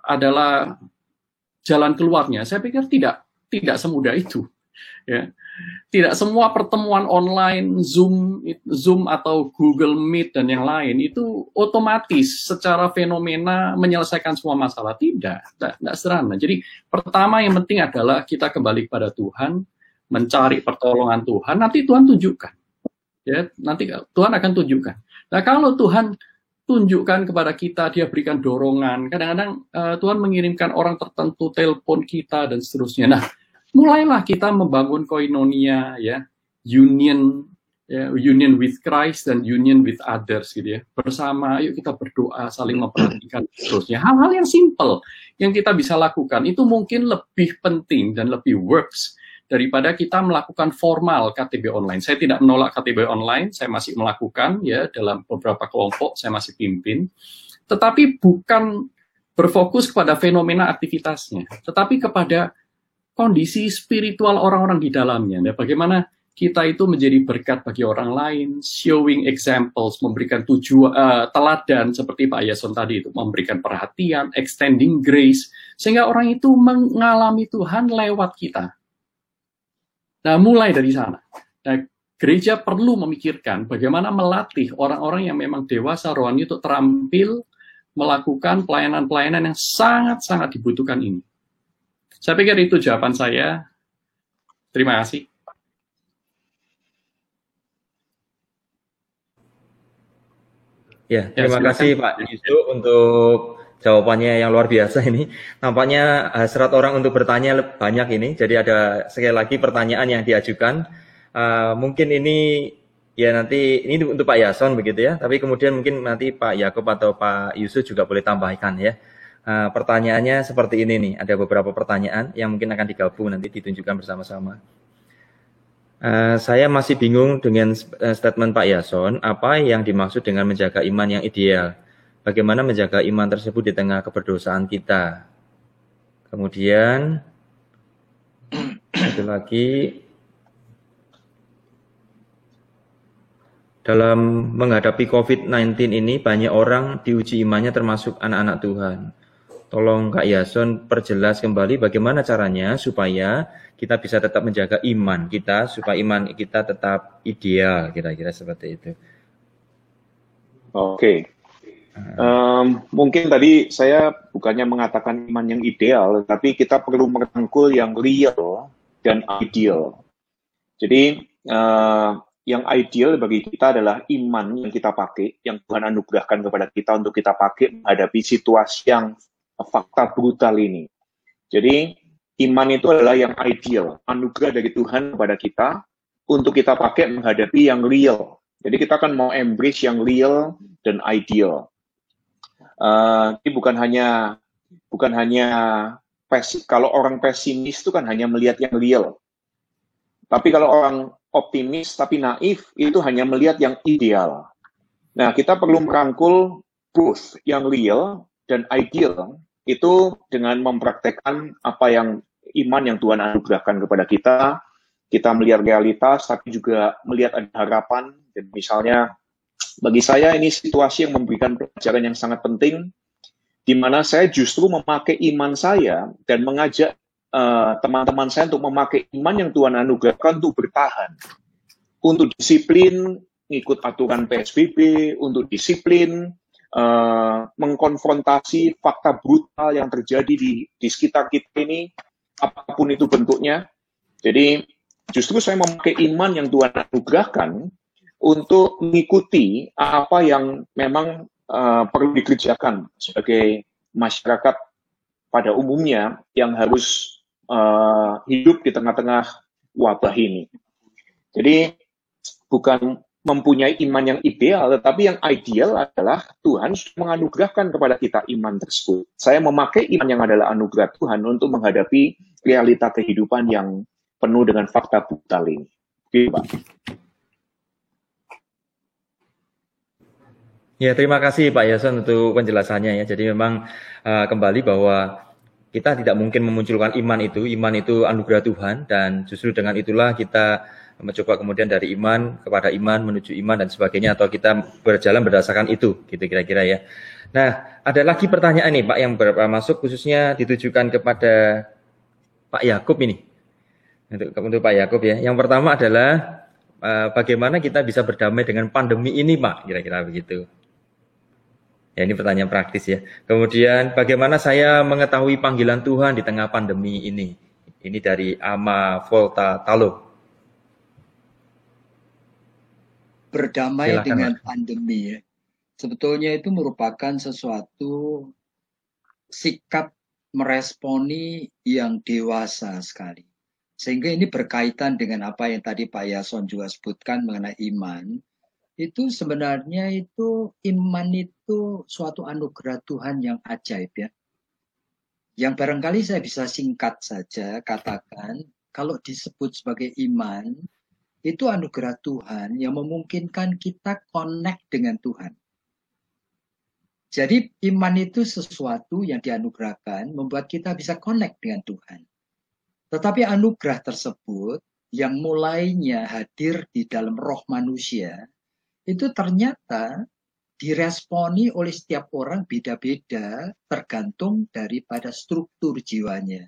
adalah jalan keluarnya? Saya pikir tidak semudah itu. Ya. Tidak semua pertemuan online, Zoom atau Google Meet dan yang lain itu otomatis secara fenomena menyelesaikan semua masalah. Tidak sederhana. Jadi pertama yang penting adalah kita kembali kepada Tuhan, mencari pertolongan Tuhan, nanti Tuhan tunjukkan. Ya, nanti Tuhan akan tunjukkan. Nah, kalau Tuhan tunjukkan kepada kita, dia berikan dorongan. Kadang-kadang Tuhan mengirimkan orang tertentu, telepon kita dan seterusnya. Nah, mulailah kita membangun koinonia, ya, union with Christ dan union with others, gitu ya. Bersama, yuk kita berdoa, saling memperhatikan, terusnya. Hal-hal yang simple yang kita bisa lakukan itu mungkin lebih penting dan lebih works daripada kita melakukan formal KTB online. Saya tidak menolak KTB online, saya masih melakukan ya dalam beberapa kelompok, saya masih pimpin. Tetapi bukan berfokus kepada fenomena aktivitasnya, tetapi kepada kondisi spiritual orang-orang di dalamnya. Nah, bagaimana kita itu menjadi berkat bagi orang lain, showing examples, memberikan teladan seperti Pak Yason tadi itu, memberikan perhatian, extending grace, sehingga orang itu mengalami Tuhan lewat kita. Nah, mulai dari sana. Nah, gereja perlu memikirkan bagaimana melatih orang-orang yang memang dewasa rohani untuk terampil melakukan pelayanan-pelayanan yang sangat-sangat dibutuhkan ini. Saya pikir itu jawaban saya. Terima kasih. Ya, terima kasih Pak Yusuf untuk jawabannya yang luar biasa ini. Nampaknya hasrat orang untuk bertanya banyak ini. Jadi ada sekali lagi pertanyaan yang diajukan. Mungkin ini ya nanti ini untuk Pak Yason begitu ya. Tapi kemudian mungkin nanti Pak Yakub atau Pak Yusuf juga boleh tambahkan ya. Pertanyaannya seperti ini nih. Ada beberapa pertanyaan yang mungkin akan digabung nanti ditunjukkan bersama-sama. Saya masih bingung dengan statement Pak Yason, apa yang dimaksud dengan menjaga iman yang ideal? Bagaimana menjaga iman tersebut di tengah keberdosaan kita? Kemudian, satu lagi, dalam menghadapi COVID-19 ini banyak orang diuji imannya termasuk anak-anak Tuhan. Tolong Kak Yason perjelas kembali bagaimana caranya supaya kita bisa tetap menjaga iman kita, supaya iman kita tetap ideal, kira-kira seperti itu. Oke. Mungkin tadi saya bukannya mengatakan iman yang ideal, tapi kita perlu merangkul yang real dan ideal. Jadi, yang ideal bagi kita adalah iman yang kita pakai, yang Tuhan anugerahkan kepada kita untuk kita pakai menghadapi situasi yang fakta brutal ini. Jadi, iman itu adalah yang ideal, anugerah dari Tuhan kepada kita untuk kita pakai menghadapi yang real. Jadi kita kan mau embrace yang real dan ideal. Ini bukan hanya kalau orang pesimis itu kan hanya melihat yang real. Tapi kalau orang optimis tapi naif itu hanya melihat yang ideal. Nah, kita perlu merangkul both yang real dan ideal itu dengan mempraktekkan apa yang iman yang Tuhan anugerahkan kepada kita. Kita melihat realitas, tapi juga melihat ada harapan. Dan misalnya, bagi saya ini situasi yang memberikan pelajaran yang sangat penting, di mana saya justru memakai iman saya dan mengajak teman-teman saya untuk memakai iman yang Tuhan anugerahkan untuk bertahan. Untuk disiplin, ngikut aturan PSBB, untuk disiplin, mengkonfrontasi fakta brutal yang terjadi di sekitar kita ini, apapun itu bentuknya. Jadi justru saya memakai iman yang Tuhan anugerahkan untuk mengikuti apa yang memang perlu dikerjakan sebagai masyarakat pada umumnya yang harus hidup di tengah-tengah wabah ini. Jadi bukan mempunyai iman yang ideal, tetapi yang ideal adalah Tuhan menganugerahkan kepada kita iman tersebut. Saya memakai iman yang adalah anugerah Tuhan untuk menghadapi realita kehidupan yang penuh dengan fakta brutal ini. Oke, Pak. Ya, terima kasih Pak Yason untuk penjelasannya ya. Jadi memang kembali bahwa kita tidak mungkin memunculkan iman itu anugerah Tuhan, dan justru dengan itulah kita mencoba kemudian dari iman kepada iman menuju iman dan sebagainya, atau kita berjalan berdasarkan itu, gitu kira-kira ya. Nah, ada lagi pertanyaan nih Pak yang masuk khususnya ditujukan kepada Pak Yakub ini. Untuk Pak Yakub ya. Yang pertama adalah bagaimana kita bisa berdamai dengan pandemi ini Pak, kira-kira begitu. Ya, ini pertanyaan praktis ya. Kemudian bagaimana saya mengetahui panggilan Tuhan di tengah pandemi ini? Ini dari Ama Volta Talo. Berdamai Silakan, dengan Pak. pandemi ya. Sebetulnya itu merupakan sesuatu sikap meresponi yang dewasa sekali. Sehingga ini berkaitan dengan apa yang tadi Pak Yason juga sebutkan mengenai iman. Itu sebenarnya itu iman itu suatu anugerah Tuhan yang ajaib ya. Yang barangkali saya bisa singkat saja katakan, kalau disebut sebagai iman, itu anugerah Tuhan yang memungkinkan kita connect dengan Tuhan. Jadi iman itu sesuatu yang dianugerahkan membuat kita bisa connect dengan Tuhan. Tetapi anugerah tersebut yang mulainya hadir di dalam roh manusia, itu ternyata diresponi oleh setiap orang beda-beda tergantung daripada struktur jiwanya.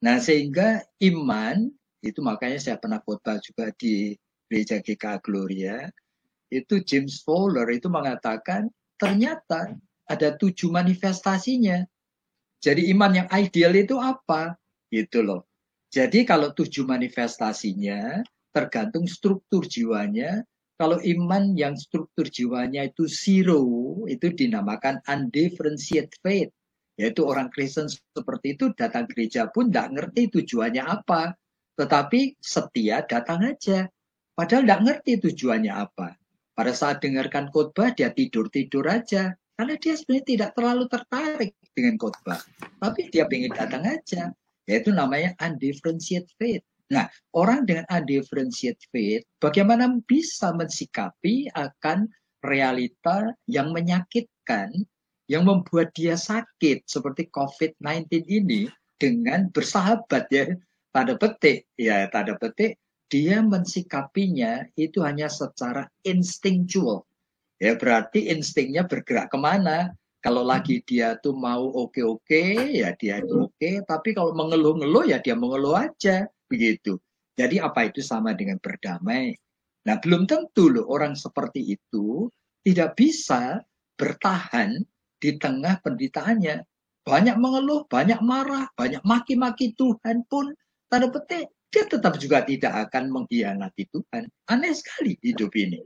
Nah, sehingga iman, itu makanya saya pernah khotbah juga di Gereja GKA Gloria, itu James Fowler itu mengatakan ternyata ada 7 manifestasinya. Jadi iman yang ideal itu apa? Gitu loh. Jadi kalau 7 manifestasinya tergantung struktur jiwanya. Kalau iman yang struktur jiwanya itu zero, itu dinamakan undifferentiated faith. Yaitu orang Kristen seperti itu datang gereja pun tidak ngerti tujuannya apa. Tetapi setia datang aja. Padahal tidak ngerti tujuannya apa. Pada saat dengarkan khotbah dia tidur-tidur aja. Karena dia sebenarnya tidak terlalu tertarik dengan khotbah. Tapi dia pengen datang aja. Yaitu namanya undifferentiated faith. Nah, orang dengan undifferentiated faith, bagaimana bisa mensikapi akan realita yang menyakitkan, yang membuat dia sakit, seperti COVID-19 ini, dengan bersahabat ya, tanda petik, dia mensikapinya itu hanya secara instinctual. Ya, berarti instingnya bergerak kemana? Kalau lagi dia tuh mau oke-oke, ya dia itu oke. Tapi kalau mengeluh-ngeluh, ya dia mengeluh aja. Begitu. Jadi apa itu sama dengan berdamai? Nah, belum tentu loh orang seperti itu tidak bisa bertahan di tengah penderitaannya. Banyak mengeluh, banyak marah, banyak maki-maki Tuhan pun, tanda petik, dia tetap juga tidak akan mengkhianati Tuhan. Aneh sekali hidup ini.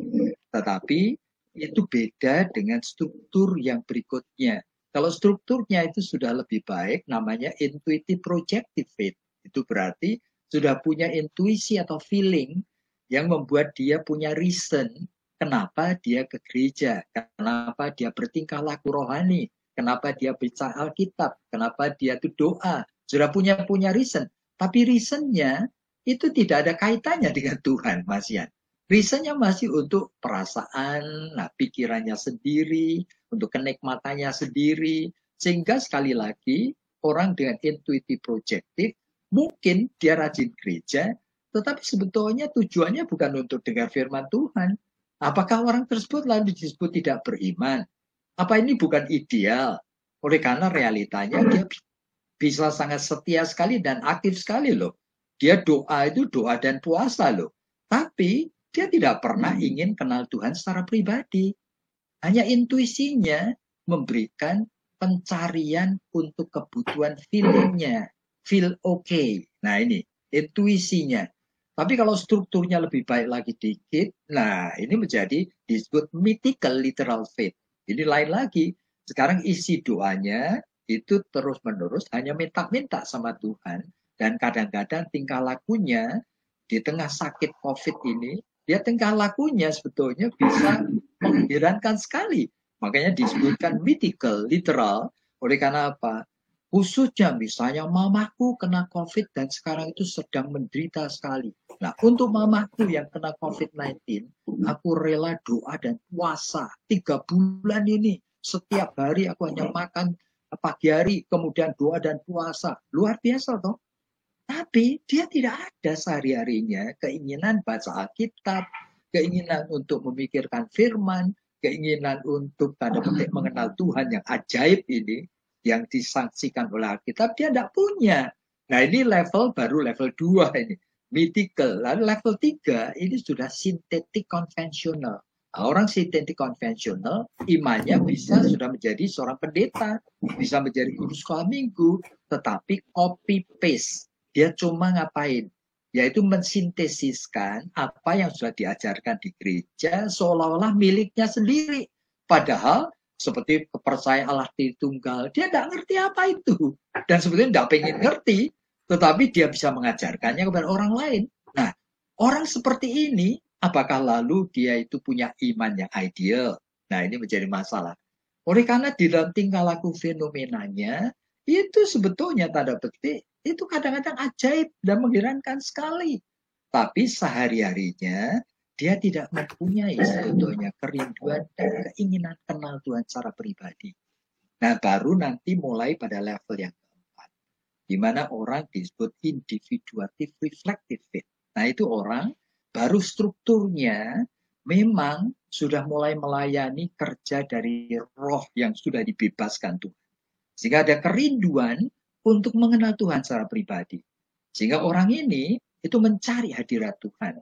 Tetapi itu beda dengan struktur yang berikutnya. Kalau strukturnya itu sudah lebih baik, namanya intuitive projective faith. Itu berarti sudah punya intuisi atau feeling yang membuat dia punya reason kenapa dia ke gereja, kenapa dia bertingkah laku rohani, kenapa dia baca Alkitab, kenapa dia itu doa. Sudah punya reason. Tapi reasonnya itu tidak ada kaitannya dengan Tuhan, Mas Yan. Reasonnya masih untuk perasaan, nah, pikirannya sendiri, untuk kenikmatannya sendiri. Sehingga sekali lagi, orang dengan intuitive projective, mungkin dia rajin gereja, tetapi sebetulnya tujuannya bukan untuk dengar firman Tuhan. Apakah orang tersebut lalu disebut tidak beriman? Apa ini bukan ideal? Oleh karena realitanya dia bisa sangat setia sekali dan aktif sekali loh. Dia doa itu doa dan puasa loh. Tapi dia tidak pernah ingin kenal Tuhan secara pribadi. Hanya intuisinya memberikan pencarian untuk kebutuhan feelingnya. Feel okay. Nah ini, intuisinya. Tapi kalau strukturnya lebih baik lagi dikit, nah ini menjadi disebut mythical literal faith. Ini lain lagi. Sekarang isi doanya itu terus-menerus hanya minta-minta sama Tuhan. Dan kadang-kadang tingkah lakunya di tengah sakit COVID ini, dia tingkah lakunya sebetulnya bisa mengherankan sekali. Makanya disebutkan mythical, literal. Oleh karena apa? Khususnya misalnya mamaku kena COVID dan sekarang itu sedang menderita sekali. Nah, untuk mamaku yang kena COVID-19, aku rela doa dan puasa 3 bulan ini. Setiap hari aku hanya makan pagi hari, kemudian doa dan puasa. Luar biasa toh. Tapi dia tidak ada sehari-harinya keinginan baca Alkitab, keinginan untuk memikirkan firman, keinginan untuk tanda petik mengenal Tuhan yang ajaib ini, yang disaksikan oleh Alkitab, dia tidak punya. Nah ini level baru level 2 ini, mythical. Lalu level 3 ini sudah sintetik konvensional. Nah, orang sintetik konvensional, imannya bisa sudah menjadi seorang pendeta, bisa menjadi guru sekolah minggu, tetapi copy paste. Dia cuma ngapain? Yaitu mensintesiskan apa yang sudah diajarkan di gereja seolah-olah miliknya sendiri. Padahal seperti kepercayaan Allah Tritunggal, dia tidak ngerti apa itu. Dan sebetulnya tidak pengen ngerti, tetapi dia bisa mengajarkannya kepada orang lain. Nah, orang seperti ini, apakah lalu dia itu punya iman yang ideal? Nah, ini menjadi masalah. Oleh karena di dalam tingkah laku fenomenanya, itu sebetulnya tanda petik, itu kadang-kadang ajaib dan mengherankan sekali. Tapi sehari-harinya dia tidak mempunyai sebetulnya kerinduan dan keinginan kenal Tuhan secara pribadi. Nah, baru nanti mulai pada level yang keempat, di mana orang disebut individuatif reflective faith. Nah, itu orang baru strukturnya memang sudah mulai melayani kerja dari roh yang sudah dibebaskan Tuhan. Sehingga ada kerinduan untuk mengenal Tuhan secara pribadi. Sehingga orang ini itu mencari hadirat Tuhan.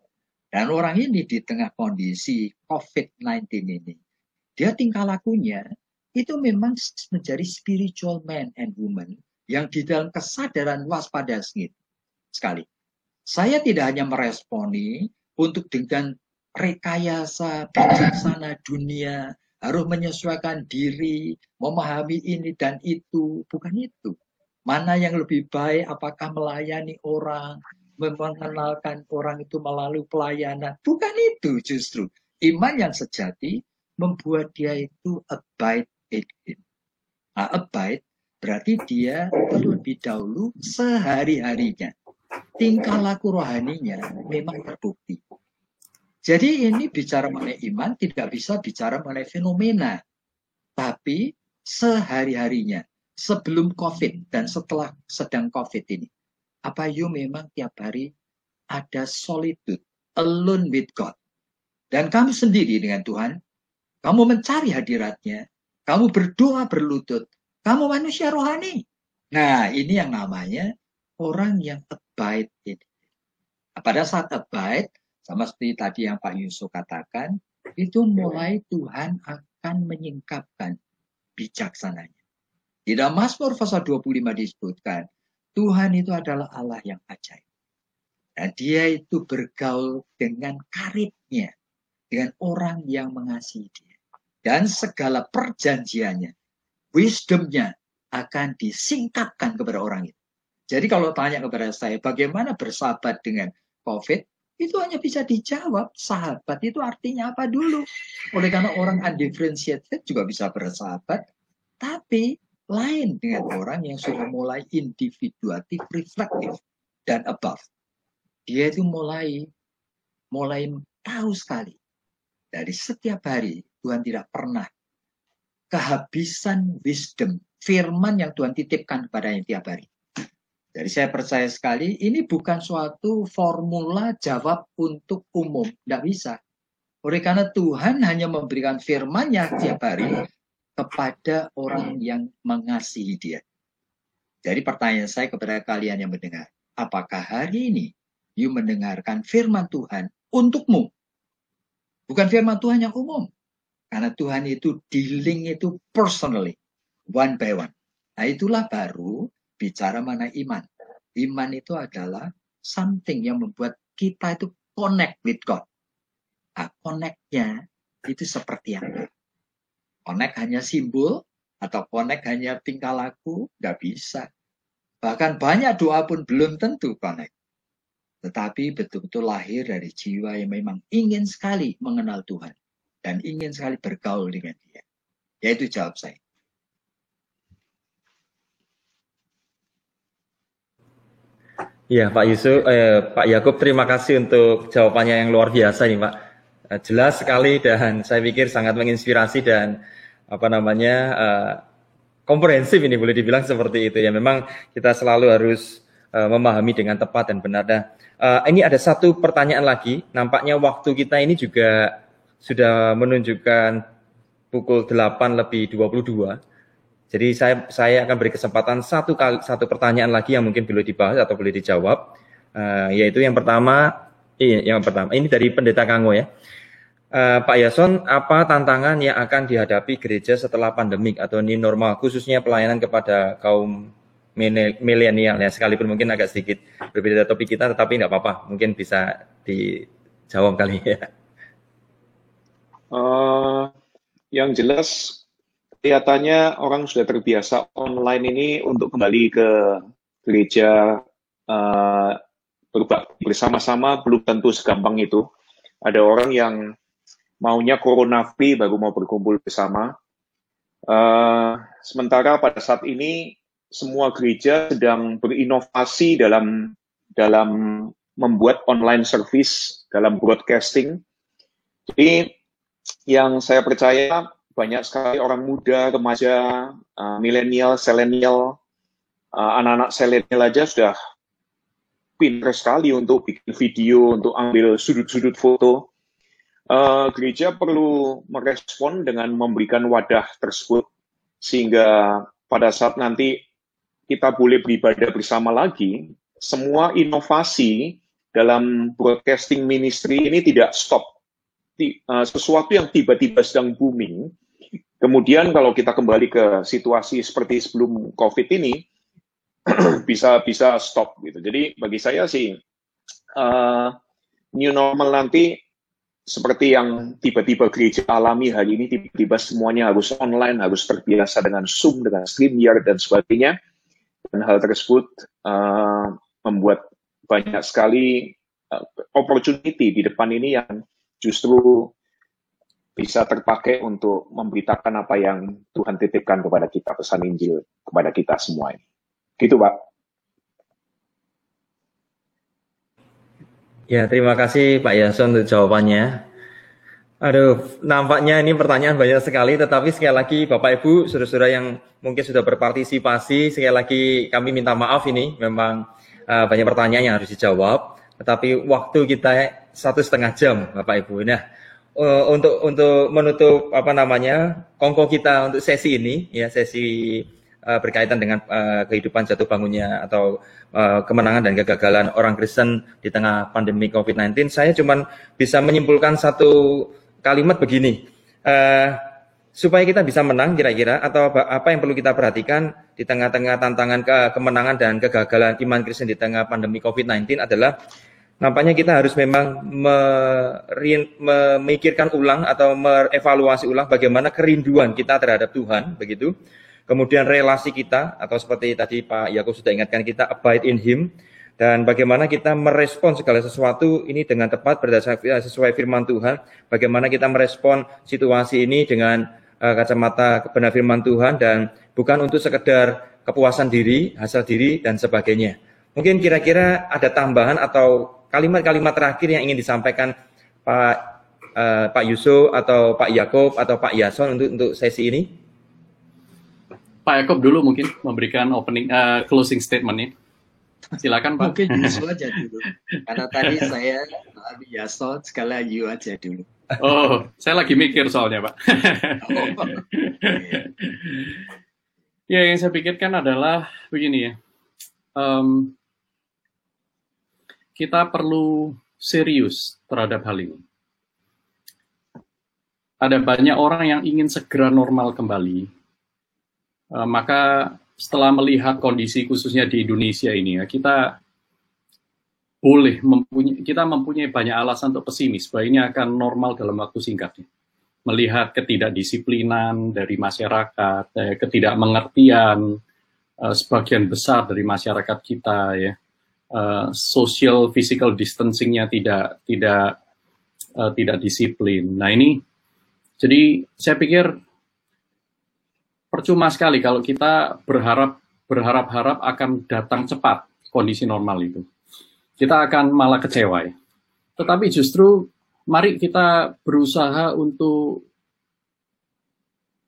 Dan orang ini di tengah kondisi COVID-19 ini, dia tingkah lakunya itu memang menjadi spiritual man and woman yang di dalam kesadaran waspada sekali. Saya tidak hanya meresponi untuk dengan rekayasa bijaksana dunia, harus menyesuaikan diri, memahami ini dan itu, bukan itu. Mana yang lebih baik, apakah melayani orang, mengenalkan orang itu melalui pelayanan. Bukan itu justru. Iman yang sejati membuat dia itu abide in him. Nah, abide berarti dia terlebih dahulu sehari-harinya. Tingkah laku rohaninya memang terbukti. Jadi ini bicara mengenai iman tidak bisa bicara mengenai fenomena. Tapi sehari-harinya. Sebelum COVID dan setelah sedang COVID ini. Apa you memang tiap hari ada solitude, alone with God. Dan kamu sendiri dengan Tuhan, kamu mencari hadiratnya, kamu berdoa berlutut, kamu manusia rohani. Nah, ini yang namanya orang yang abide in. Pada saat abide, sama seperti tadi yang Pak Yusuf katakan, itu mulai Tuhan akan menyingkapkan bijaksananya. Di dalam Mazmur pasal 25 disebutkan, Tuhan itu adalah Allah yang ajaib. Dan dia itu bergaul dengan karibnya, dengan orang yang mengasihi dia. Dan segala perjanjiannya, wisdomnya akan disingkapkan kepada orang itu. Jadi kalau tanya kepada saya, bagaimana bersahabat dengan COVID, itu hanya bisa dijawab, sahabat itu artinya apa dulu. Oleh karena orang undifferentiated juga bisa bersahabat, tapi lain dengan orang yang sudah mulai individuatif, reflektif, dan above. Dia itu mulai tahu sekali. Dari setiap hari, Tuhan tidak pernah kehabisan wisdom, firman yang Tuhan titipkan kepadanya tiap hari. Jadi saya percaya sekali, ini bukan suatu formula jawab untuk umum. Tidak bisa. Oleh karena Tuhan hanya memberikan firman-Nya tiap hari, kepada orang yang mengasihi dia. Jadi pertanyaan saya kepada kalian yang mendengar, apakah hari ini you mendengarkan firman Tuhan untukmu? Bukan firman Tuhan yang umum. Karena Tuhan itu dealing itu personally, one by one. Nah itulah baru bicara mengenai iman. Iman itu adalah something yang membuat kita itu connect with God. Nah, connect-nya itu seperti apa? Connect hanya simbol atau connect hanya tingkah laku, nggak bisa. Bahkan banyak doa pun belum tentu connect. Tetapi betul-betul lahir dari jiwa yang memang ingin sekali mengenal Tuhan. Dan ingin sekali bergaul dengan dia. Yaitu jawab saya. Ya, Pak Yusuf, Pak Yakub, terima kasih untuk jawabannya yang luar biasa nih, Pak. Jelas sekali dan saya pikir sangat menginspirasi dan komprehensif ini boleh dibilang seperti itu ya. Memang kita selalu harus memahami dengan tepat dan benar. Nah, ini ada satu pertanyaan lagi. Nampaknya waktu kita ini juga sudah menunjukkan pukul 8:22. Jadi saya akan beri kesempatan satu pertanyaan lagi yang mungkin boleh dibahas atau boleh dijawab, yaitu yang pertama ini dari Pendeta Kango ya. Pak Yason, apa tantangan yang akan dihadapi gereja setelah pandemik atau new normal, khususnya pelayanan kepada kaum milenial ya, sekalipun mungkin agak sedikit berbeda topik kita, tetapi nggak apa-apa, mungkin bisa dijawab kali ya. Yang jelas kelihatannya orang sudah terbiasa online ini untuk kembali ke gereja bersama-sama belum tentu segampang itu. Ada orang yang maunya corona free baru mau berkumpul bersama. Sementara pada saat ini semua gereja sedang berinovasi dalam membuat online service, dalam broadcasting. Jadi yang saya percaya banyak sekali orang muda, remaja, milenial, selenial, anak-anak selenial aja sudah pintar sekali untuk bikin video, untuk ambil sudut-sudut foto. Gereja perlu merespon dengan memberikan wadah tersebut, sehingga pada saat nanti kita boleh beribadah bersama lagi, semua inovasi dalam broadcasting ministry ini tidak stop. Sesuatu yang tiba-tiba sedang booming, kemudian kalau kita kembali ke situasi seperti sebelum COVID ini, bisa stop gitu. Jadi bagi saya sih, new normal nanti seperti yang tiba-tiba gereja alami hari ini, tiba-tiba semuanya harus online, harus terbiasa dengan Zoom, dengan StreamYard, dan sebagainya. Dan hal tersebut membuat banyak sekali opportunity di depan ini yang justru bisa terpakai untuk memberitakan apa yang Tuhan titipkan kepada kita, pesan Injil kepada kita semua ini. Gitu, Pak. Ya, terima kasih Pak Yason untuk jawabannya. Aduh, nampaknya ini pertanyaan banyak sekali, tetapi sekali lagi Bapak Ibu, saudara-saudara yang mungkin sudah berpartisipasi, sekali lagi kami minta maaf ini, memang banyak pertanyaan yang harus dijawab, tetapi waktu kita 1,5 jam, Bapak Ibu. Nah, untuk menutup kongko kita untuk sesi ini, ya sesi berkaitan dengan kehidupan jatuh bangunnya atau kemenangan dan kegagalan orang Kristen di tengah pandemi COVID-19, saya cuma bisa menyimpulkan satu kalimat begini, supaya kita bisa menang kira-kira, atau apa yang perlu kita perhatikan di tengah-tengah tantangan kemenangan dan kegagalan iman Kristen di tengah pandemi COVID-19 adalah nampaknya kita harus memang memikirkan ulang atau merevaluasi ulang bagaimana kerinduan kita terhadap Tuhan, begitu. Kemudian relasi kita, atau seperti tadi Pak Yakub sudah ingatkan kita, abide in Him, dan bagaimana kita merespon segala sesuatu ini dengan tepat berdasarkan sesuai firman Tuhan, bagaimana kita merespon situasi ini dengan kacamata benar firman Tuhan, dan bukan untuk sekedar kepuasan diri, hasil diri, dan sebagainya. Mungkin kira-kira ada tambahan atau kalimat-kalimat terakhir yang ingin disampaikan Pak Yusuf atau Pak Yakub atau Pak Yason untuk sesi ini? Pak Yakub dulu mungkin memberikan closing statement ini. Silakan Pak. Mungkin Yusuf aja dulu. Karena tadi saya Pak Yason, sekalian you aja dulu. Oh, saya lagi mikir soalnya Pak. Ya, yang saya pikirkan adalah begini ya. Kita perlu serius terhadap hal ini. Ada banyak orang yang ingin segera normal kembali. Maka setelah melihat kondisi khususnya di Indonesia ini, ya, kita mempunyai banyak alasan untuk pesimis bahwa ini akan normal dalam waktu singkat. Melihat ketidakdisiplinan dari masyarakat, ketidakmengertian sebagian besar dari masyarakat kita, ya, social physical distancing-nya tidak disiplin. Nah ini, jadi saya pikir percuma sekali kalau kita berharap-harap akan datang cepat kondisi normal itu. Kita akan malah kecewa. Ya. Tetapi justru mari kita berusaha untuk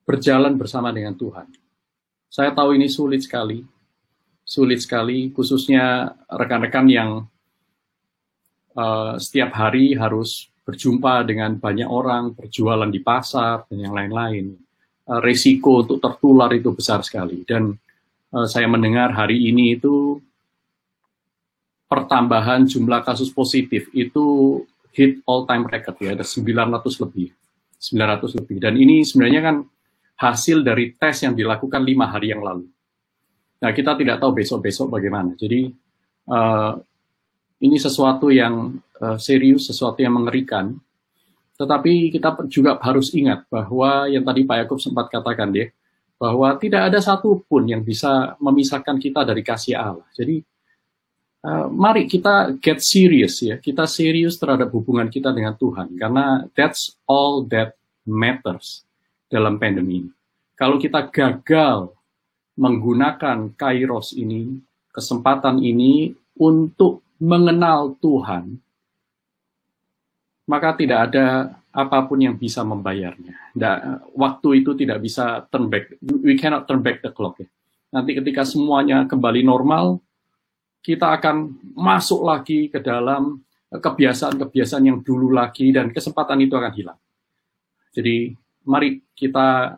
berjalan bersama dengan Tuhan. Saya tahu ini sulit sekali, khususnya rekan-rekan yang setiap hari harus berjumpa dengan banyak orang, berjualan di pasar, dan yang lain-lain. Risiko untuk tertular itu besar sekali. Dan saya mendengar hari ini itu pertambahan jumlah kasus positif itu hit all-time record, ya, ada 900 lebih. Dan ini sebenarnya kan hasil dari tes yang dilakukan 5 hari yang lalu. Nah, kita tidak tahu besok-besok bagaimana. Jadi, ini sesuatu yang serius, sesuatu yang mengerikan. Tetapi kita juga harus ingat bahwa yang tadi Pak Yakub sempat katakan dia, bahwa tidak ada satupun yang bisa memisahkan kita dari kasih Allah. Jadi, mari kita get serious, ya. Kita serius terhadap hubungan kita dengan Tuhan, karena that's all that matters dalam pandemi ini. Kalau kita gagal menggunakan kairos ini, kesempatan ini untuk mengenal Tuhan, maka tidak ada apapun yang bisa membayarnya. Waktu itu tidak bisa turn back. We cannot turn back the clock. Ya. Nanti ketika semuanya kembali normal, kita akan masuk lagi ke dalam kebiasaan-kebiasaan yang dulu lagi, dan kesempatan itu akan hilang. Jadi mari kita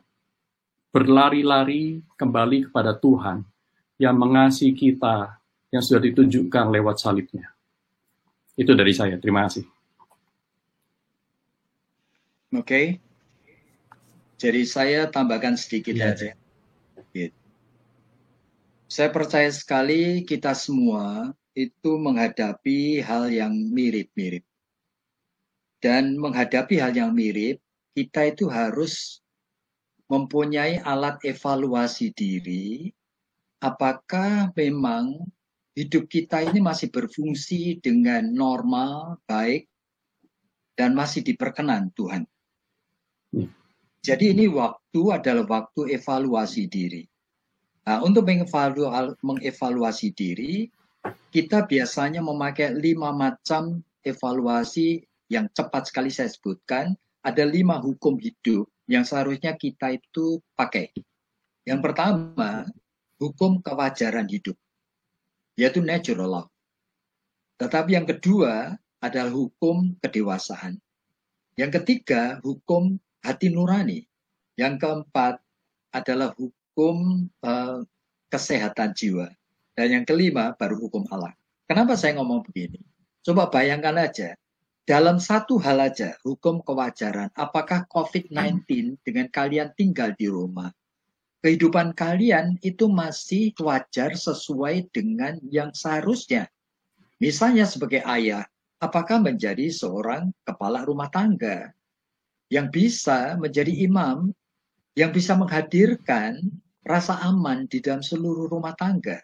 berlari-lari kembali kepada Tuhan yang mengasihi kita, yang sudah ditunjukkan lewat salibnya. Itu dari saya. Terima kasih. Oke. Jadi saya tambahkan sedikit aja. Gitu. Saya percaya sekali kita semua itu menghadapi hal yang mirip-mirip. Dan menghadapi hal yang mirip, kita itu harus mempunyai alat evaluasi diri, apakah memang hidup kita ini masih berfungsi dengan normal, baik, dan masih diperkenan Tuhan. Jadi ini waktu adalah waktu evaluasi diri. Nah, untuk mengevaluasi diri, kita biasanya memakai 5 macam evaluasi yang cepat sekali saya sebutkan. Ada 5 hukum hidup yang seharusnya kita itu pakai. Yang pertama, hukum kewajaran hidup, yaitu natural law. Tetapi yang kedua adalah hukum kedewasaan. Yang ketiga, hukum hati nurani. Yang keempat adalah hukum kesehatan jiwa. Dan yang kelima baru hukum Allah. Kenapa saya ngomong begini? Coba bayangkan aja, dalam satu hal aja, hukum kewajaran, apakah COVID-19 dengan kalian tinggal di rumah, kehidupan kalian itu masih wajar sesuai dengan yang seharusnya? Misalnya sebagai ayah, apakah menjadi seorang kepala rumah tangga yang bisa menjadi imam, yang bisa menghadirkan rasa aman di dalam seluruh rumah tangga,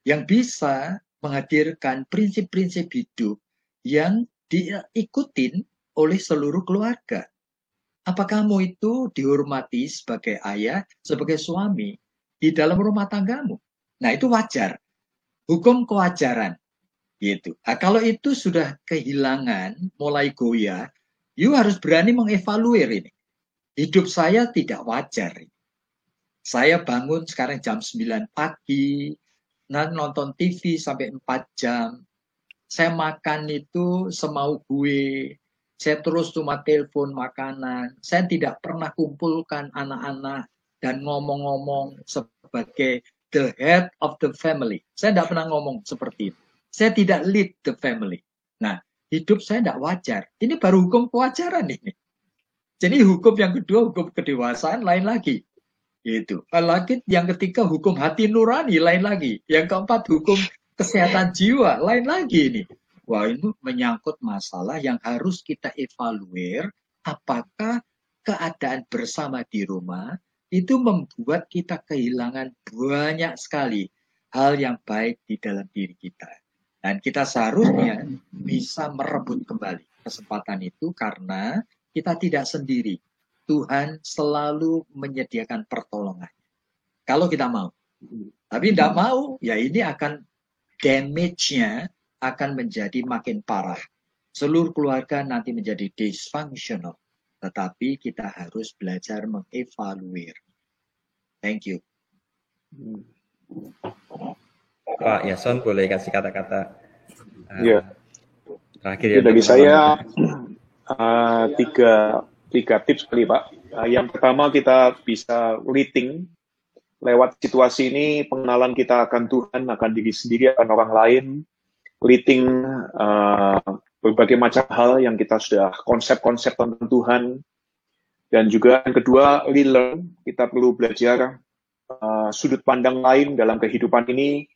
yang bisa menghadirkan prinsip-prinsip hidup yang diikutin oleh seluruh keluarga? Apakah kamu itu dihormati sebagai ayah, sebagai suami di dalam rumah tanggamu? Nah, itu wajar. Hukum kewajaran. Gitu. Nah, kalau itu sudah kehilangan, mulai goyah, you harus berani mengevaluir ini. Hidup saya tidak wajar. Saya bangun sekarang jam 9 pagi, nonton TV sampai 4 jam. Saya makan itu semau gue. Saya terus cuma telepon makanan. Saya tidak pernah kumpulkan anak-anak dan ngomong-ngomong sebagai the head of the family. Saya tidak pernah ngomong seperti itu. Saya tidak lead the family. Nah, hidup saya tidak wajar. Ini baru hukum kewajaran ini. Jadi hukum yang kedua, hukum kedewasaan, lain lagi. Itu. Lagi yang ketiga, hukum hati nurani, lain lagi. Yang keempat, hukum kesehatan jiwa, lain lagi ini. Wah, ini menyangkut masalah yang harus kita evaluir, apakah keadaan bersama di rumah itu membuat kita kehilangan banyak sekali hal yang baik di dalam diri kita. Dan kita seharusnya bisa merebut kembali kesempatan itu karena kita tidak sendiri. Tuhan selalu menyediakan pertolongan. Kalau kita mau. Tapi tidak mau, ya ini akan damage-nya akan menjadi makin parah. Seluruh keluarga nanti menjadi dysfunctional. Tetapi kita harus belajar mengevaluir. Thank you. Pak Yason boleh kasih kata-kata terakhir ya. Dari saya tiga tips kali Pak. Yang pertama, kita bisa rating lewat situasi ini, pengenalan kita akan Tuhan, akan diri sendiri, akan orang lain, rating berbagai macam hal yang kita sudah konsep-konsep tentang Tuhan. Dan juga yang kedua, relearn, kita perlu belajar sudut pandang lain dalam kehidupan ini.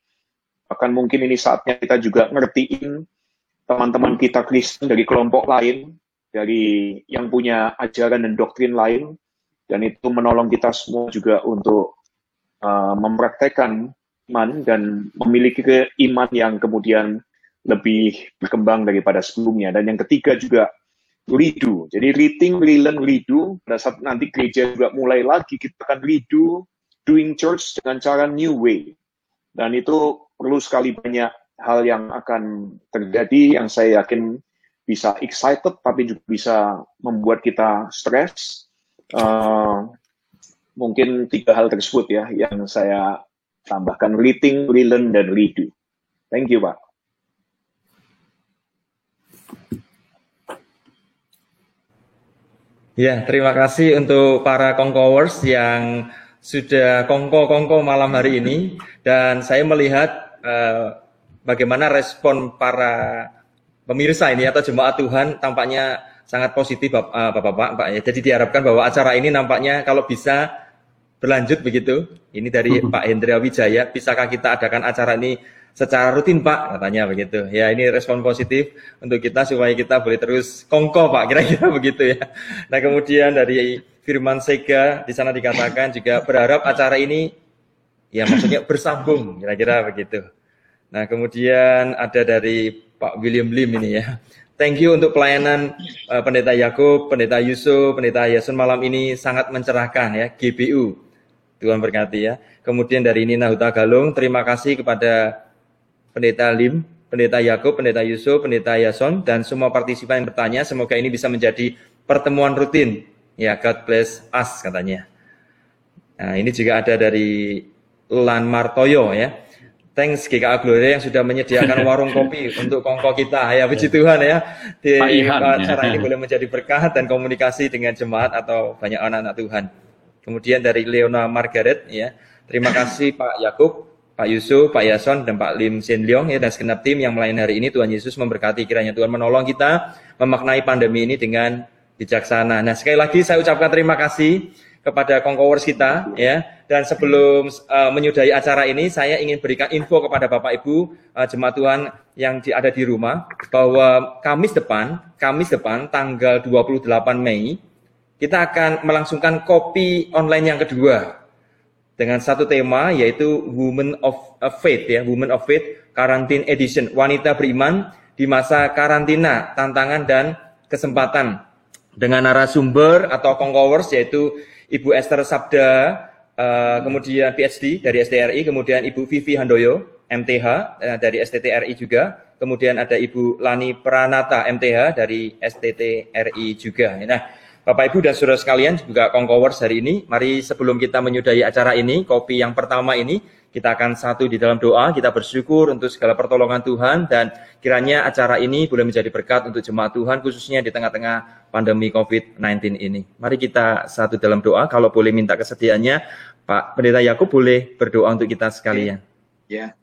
Bahkan mungkin ini saatnya kita juga ngertiin teman-teman kita Kristen dari kelompok lain, dari yang punya ajaran dan doktrin lain, dan itu menolong kita semua juga untuk mempraktekkan iman dan memiliki iman yang kemudian lebih berkembang daripada sebelumnya. Dan yang ketiga juga redo. Jadi reading, relearn, redo. Pada saat nanti gereja juga mulai lagi, kita akan redo doing church dengan cara new way. Dan itu perlu sekali banyak hal yang akan terjadi yang saya yakin bisa excited tapi juga bisa membuat kita stres. Mungkin 3 hal tersebut ya yang saya tambahkan: rethink, relearn, dan redo. Thank you, Pak. Ya, terima kasih untuk para Kongkowers yang sudah kongko malam hari ini, dan saya melihat bagaimana respon para pemirsa ini atau jemaat Tuhan tampaknya sangat positif, Bapak-Bapak, Pak ya. Jadi diharapkan bahwa acara ini nampaknya kalau bisa berlanjut begitu. Ini dari Pak Hendra Wijaya, bisakah kita adakan acara ini secara rutin, Pak, katanya begitu. Ya, ini respon positif untuk kita supaya kita boleh terus kongko, Pak, kira-kira begitu ya. Nah, kemudian dari Firman Sega di sana dikatakan juga berharap acara ini ya maksudnya bersambung, kira-kira begitu. Nah, kemudian ada dari Pak William Lim ini ya. Thank you untuk pelayanan Pendeta Yakub, Pendeta Yusuf, Pendeta Yason malam ini sangat mencerahkan ya, GBU. Tuhan berkati ya. Kemudian dari Nina Huta Galung, terima kasih kepada Pendeta Lim, Pendeta Yakub, Pendeta Yusuf, Pendeta Yason, dan semua partisipan yang bertanya. Semoga ini bisa menjadi pertemuan rutin. Ya, God bless us katanya. Nah, ini juga ada dari Lan Martoyo ya. Thanks GKA Gloria yang sudah menyediakan warung kopi untuk kongko kita. Ya, puji Tuhan ya. Di acara ini boleh menjadi berkah dan komunikasi dengan jemaat atau banyak anak-anak Tuhan. Kemudian dari Leona Margaret ya. Terima kasih Pak Yakub, Pak Yusuf, Pak Yason, dan Pak Lim Sin Leong ya, dan segenap tim yang melayani hari ini. Tuhan Yesus memberkati, kiranya Tuhan menolong kita memaknai pandemi ini dengan bijaksana. Nah, sekali lagi saya ucapkan terima kasih kepada Kongkowers kita ya. Dan sebelum menyudahi acara ini, saya ingin berikan info kepada Bapak Ibu jemaat Tuhan yang ada di rumah bahwa Kamis depan tanggal 28 Mei kita akan melangsungkan kopi online yang kedua dengan satu tema yaitu Women of Faith ya, Women of Faith Quarantine Edition, wanita beriman di masa karantina, tantangan dan kesempatan, dengan narasumber atau Kongkowers yaitu Ibu Esther Sabda, kemudian PhD dari STRI, kemudian Ibu Vivi Handoyo, MTH dari STTRI juga, kemudian ada Ibu Lani Pranata, MTH dari STTRI juga. Nah, Bapak Ibu dan saudara sekalian juga Kongkowers hari ini, mari sebelum kita menyudahi acara ini, kopi yang pertama ini, kita akan satu di dalam doa, kita bersyukur untuk segala pertolongan Tuhan, dan kiranya acara ini boleh menjadi berkat untuk jemaat Tuhan, khususnya di tengah-tengah pandemi COVID-19 ini. Mari kita satu dalam doa, kalau boleh minta kesediaannya, Pak Pendeta Yakub boleh berdoa untuk kita sekalian. Ya,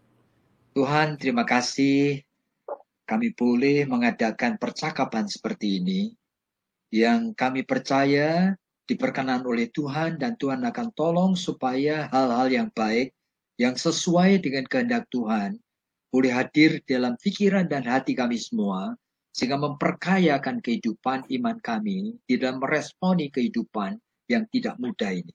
Tuhan terima kasih kami boleh mengadakan percakapan seperti ini, yang kami percaya diperkenan oleh Tuhan, dan Tuhan akan tolong supaya hal-hal yang baik, yang sesuai dengan kehendak Tuhan, boleh hadir dalam pikiran dan hati kami semua, sehingga memperkayakan kehidupan iman kami di dalam meresponi kehidupan yang tidak mudah ini.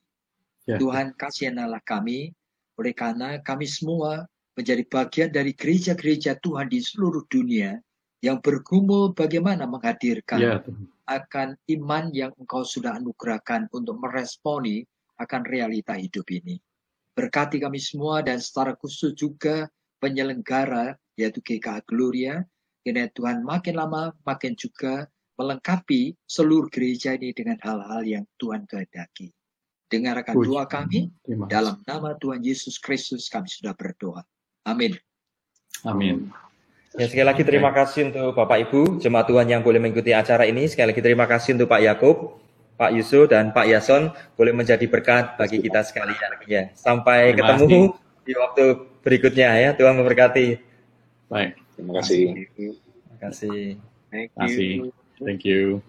Ya. Tuhan kasihanlah kami, oleh karena kami semua menjadi bagian dari gereja-gereja Tuhan di seluruh dunia, yang bergumul bagaimana menghadirkan akan iman yang Engkau sudah anugerahkan untuk meresponi akan realita hidup ini. Berkati kami semua, dan secara khusus juga penyelenggara yaitu GKA Gloria, kiranya Tuhan makin lama makin juga melengkapi seluruh gereja ini dengan hal-hal yang Tuhan kehendaki. Dengarkan doa kami, dalam nama Tuhan Yesus Kristus kami sudah berdoa. Amin. Amin. Ya, sekali lagi terima kasih untuk Bapak Ibu jemaat Tuhan yang boleh mengikuti acara ini. Sekali lagi terima kasih untuk Pak Yakub, Pak Yusuf, dan Pak Yason, boleh menjadi berkat bagi kita sekalian. Ya, sampai ketemu di waktu berikutnya ya. Tuhan memberkati. Baik. Terima kasih. Terima kasih. Thank you.